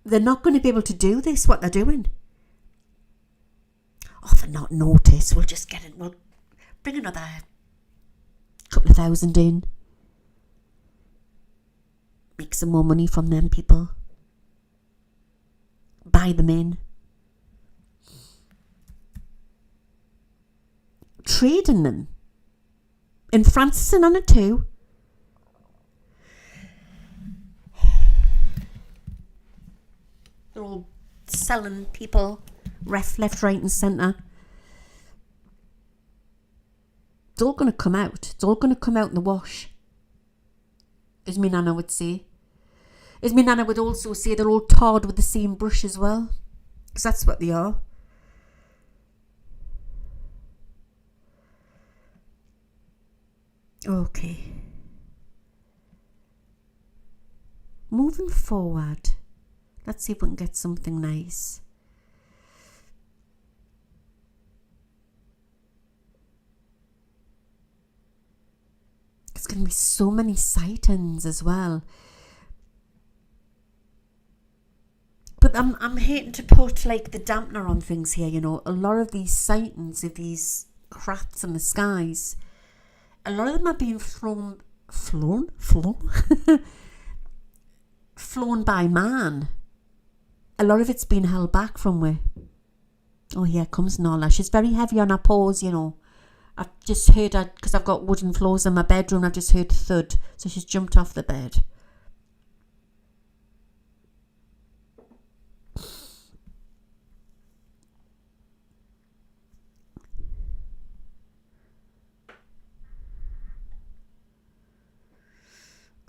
They're not going to be able to do this, what they're doing. Oh, they're not noticed. We'll just get it. We'll bring another couple of thousand in. Make some more money from them people. Buy them in. Trade in them. And France is in on it too. They're all selling people left, right and centre. It's all going to come out. It's all going to come out in the wash. As my nana would say. As my nana would also say, they're all tarred with the same brush as well. Because that's what they are. Okay. Moving forward. Let's see if we can get something nice. There's going to be so many sightings as well. But I'm hating to put like the dampener on things here, you know. A lot of these sightings of these crafts in the skies, a lot of them are being flown by man. A lot of it's been held back from we. Oh, here comes Nala. She's very heavy on her paws, you know. I've just heard her, because I've got wooden floors in my bedroom, I've just heard thud. So she's jumped off the bed.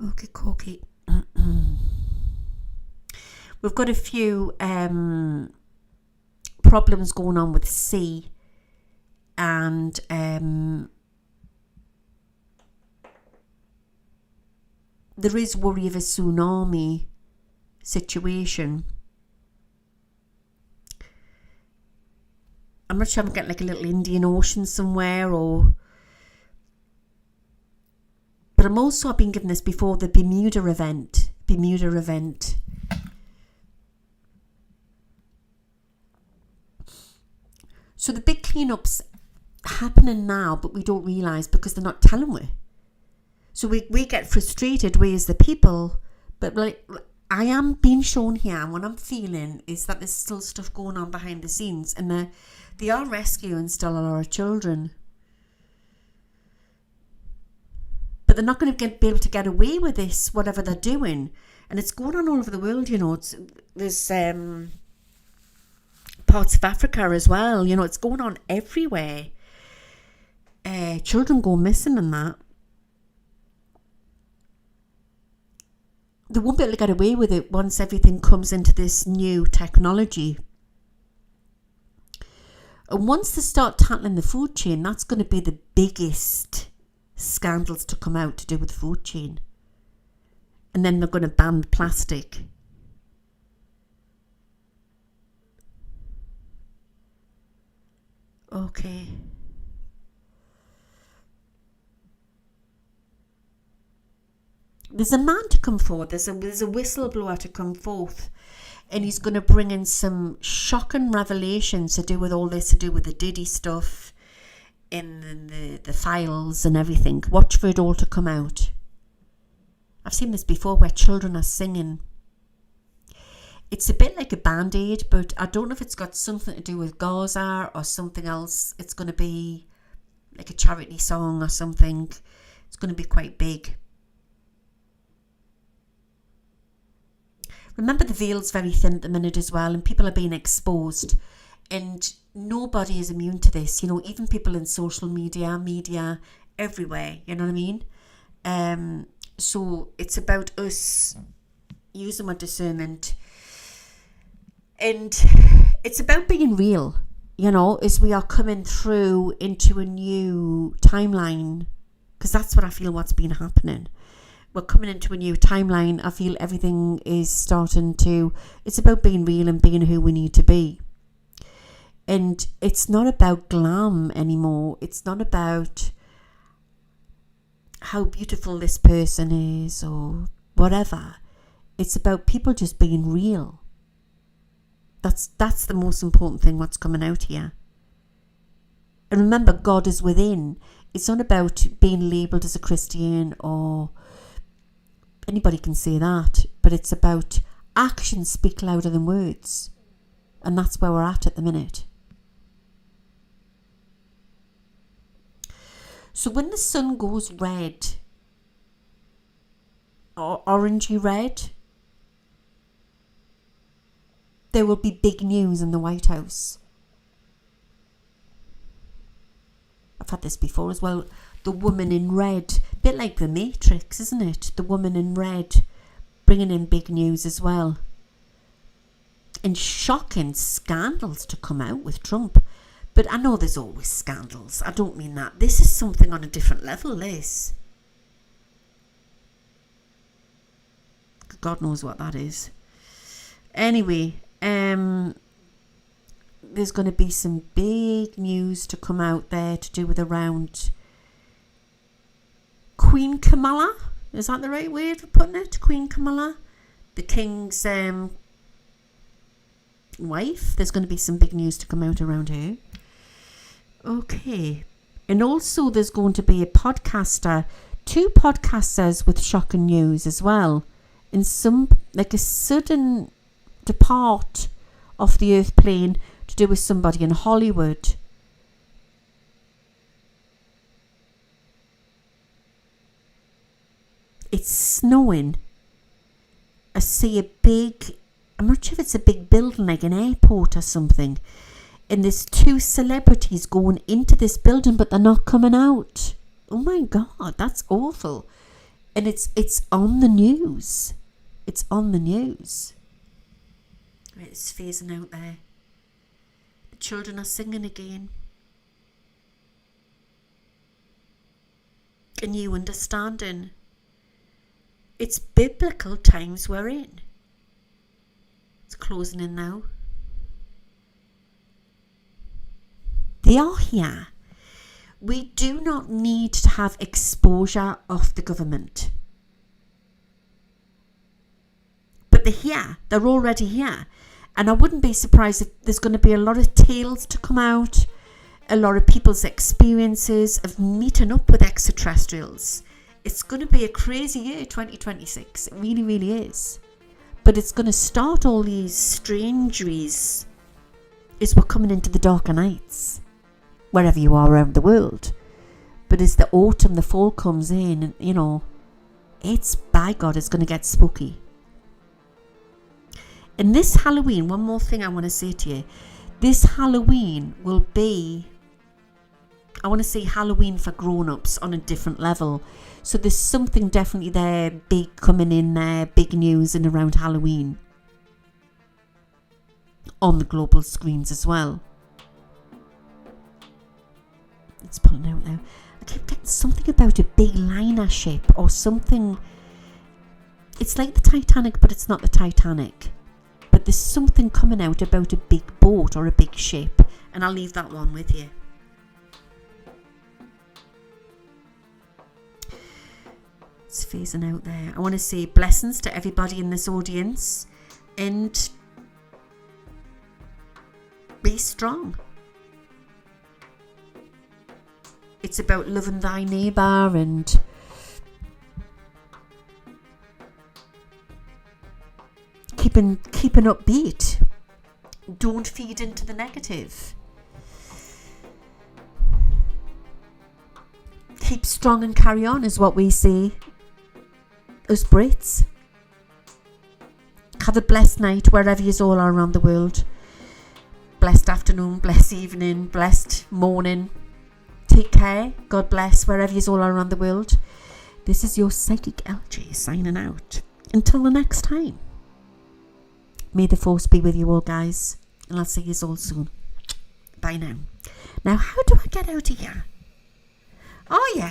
Okay, Corky. We've got a few problems going on with sea, and there is worry of a tsunami situation. I'm not sure I'm getting like a little Indian Ocean somewhere, but I've been given this before, the Bermuda event. So the big cleanups happening now, but we don't realise because they're not telling we. So we get frustrated, we as the people, but like I am being shown here, and what I'm feeling is that there's still stuff going on behind the scenes, and they are rescuing still a lot of children. But they're not going to be able to get away with this, whatever they're doing. And it's going on all over the world, you know. There's parts of Africa as well, you know. It's going on everywhere. Children go missing and that. They won't be able to get away with it once everything comes into this new technology. And once they start tackling the food chain, that's going to be the biggest scandals to come out to do with the food chain. And then they're going to ban plastic. Okay. There's a man to come forward. There's a whistleblower to come forth, and he's going to bring in some shocking revelations to do with all this, to do with the Diddy stuff, in the files and everything. Watch for it all to come out. I've seen this before where children are singing. It's a bit like a band-aid, but I don't know if it's got something to do with Gaza or something else. It's going to be like a charity song or something. It's going to be quite big. Remember, the veil's very thin at the minute as well, and people are being exposed. And nobody is immune to this, you know, even people in social media everywhere, you know what I mean? So it's about us using our discernment, and it's about being real, you know, as we are coming through into a new timeline, because that's what I feel what's been happening. We're coming into a new timeline. I feel everything is starting to, it's about being real and being who we need to be. And it's not about glam anymore. It's not about how beautiful this person is or whatever. It's about people just being real. That's the most important thing what's coming out here. And remember, God is within. It's not about being labelled as a Christian, or anybody can say that, but it's about actions speak louder than words. And that's where we're at the minute. So when the sun goes red, or orangey red, there will be big news in the White House. I've had this before as well. The woman in red, a bit like the Matrix, isn't it? The woman in red, bringing in big news as well. And shocking scandals to come out with Trump. But I know there's always scandals. I don't mean that. This is something on a different level, this. God knows what that is. Anyway, there's going to be some big news to come out there to do with around Queen Kamala. Is that the right way of putting it? Queen Kamala? The King's wife. There's going to be some big news to come out around her. Okay. And also there's going to be a podcaster, 2 podcasters with shocking news as well. And some, like a sudden depart off the earth plane to do with somebody in Hollywood. It's snowing. I see a big, I'm not sure if it's a big building like an airport or something. And there's 2 celebrities going into this building, but they're not coming out. Oh my God, that's awful. And it's on the news. It's on the news. It's phasing out there. The children are singing again. A new understanding. It's biblical times we're in. It's closing in now. They are here. We do not need to have exposure of the government. But they're here. They're already here. And I wouldn't be surprised if there's going to be a lot of tales to come out, a lot of people's experiences of meeting up with extraterrestrials. It's going to be a crazy year, 2026. It really, really is. But it's going to start all these strangeries as we're coming into the darker nights, wherever you are around the world. But as the autumn, the fall comes in, you know, it's, by God, it's going to get spooky. And this Halloween, one more thing I want to say to you. This Halloween will be, I want to say Halloween for grown-ups on a different level. So there's something definitely there, big coming in there, big news and around Halloween. On the global screens as well. It's pulling out now. I keep getting something about a big liner ship or something. It's like the Titanic, but it's not the Titanic. But there's something coming out about a big boat or a big ship. And I'll leave that one with you. It's phasing out there. I want to say blessings to everybody in this audience. And be strong. It's about loving thy neighbour and keeping upbeat. Don't feed into the negative. Keep strong and carry on is what we say, us Brits. Have a blessed night wherever you all are around the world. Blessed afternoon, blessed evening, blessed morning. Take care. God bless wherever you all are around the world. This is your Psychic LJ signing out. Until the next time. May the force be with you all, guys. And I'll see you all soon. Bye now. Now, how do I get out of here? Oh, yeah.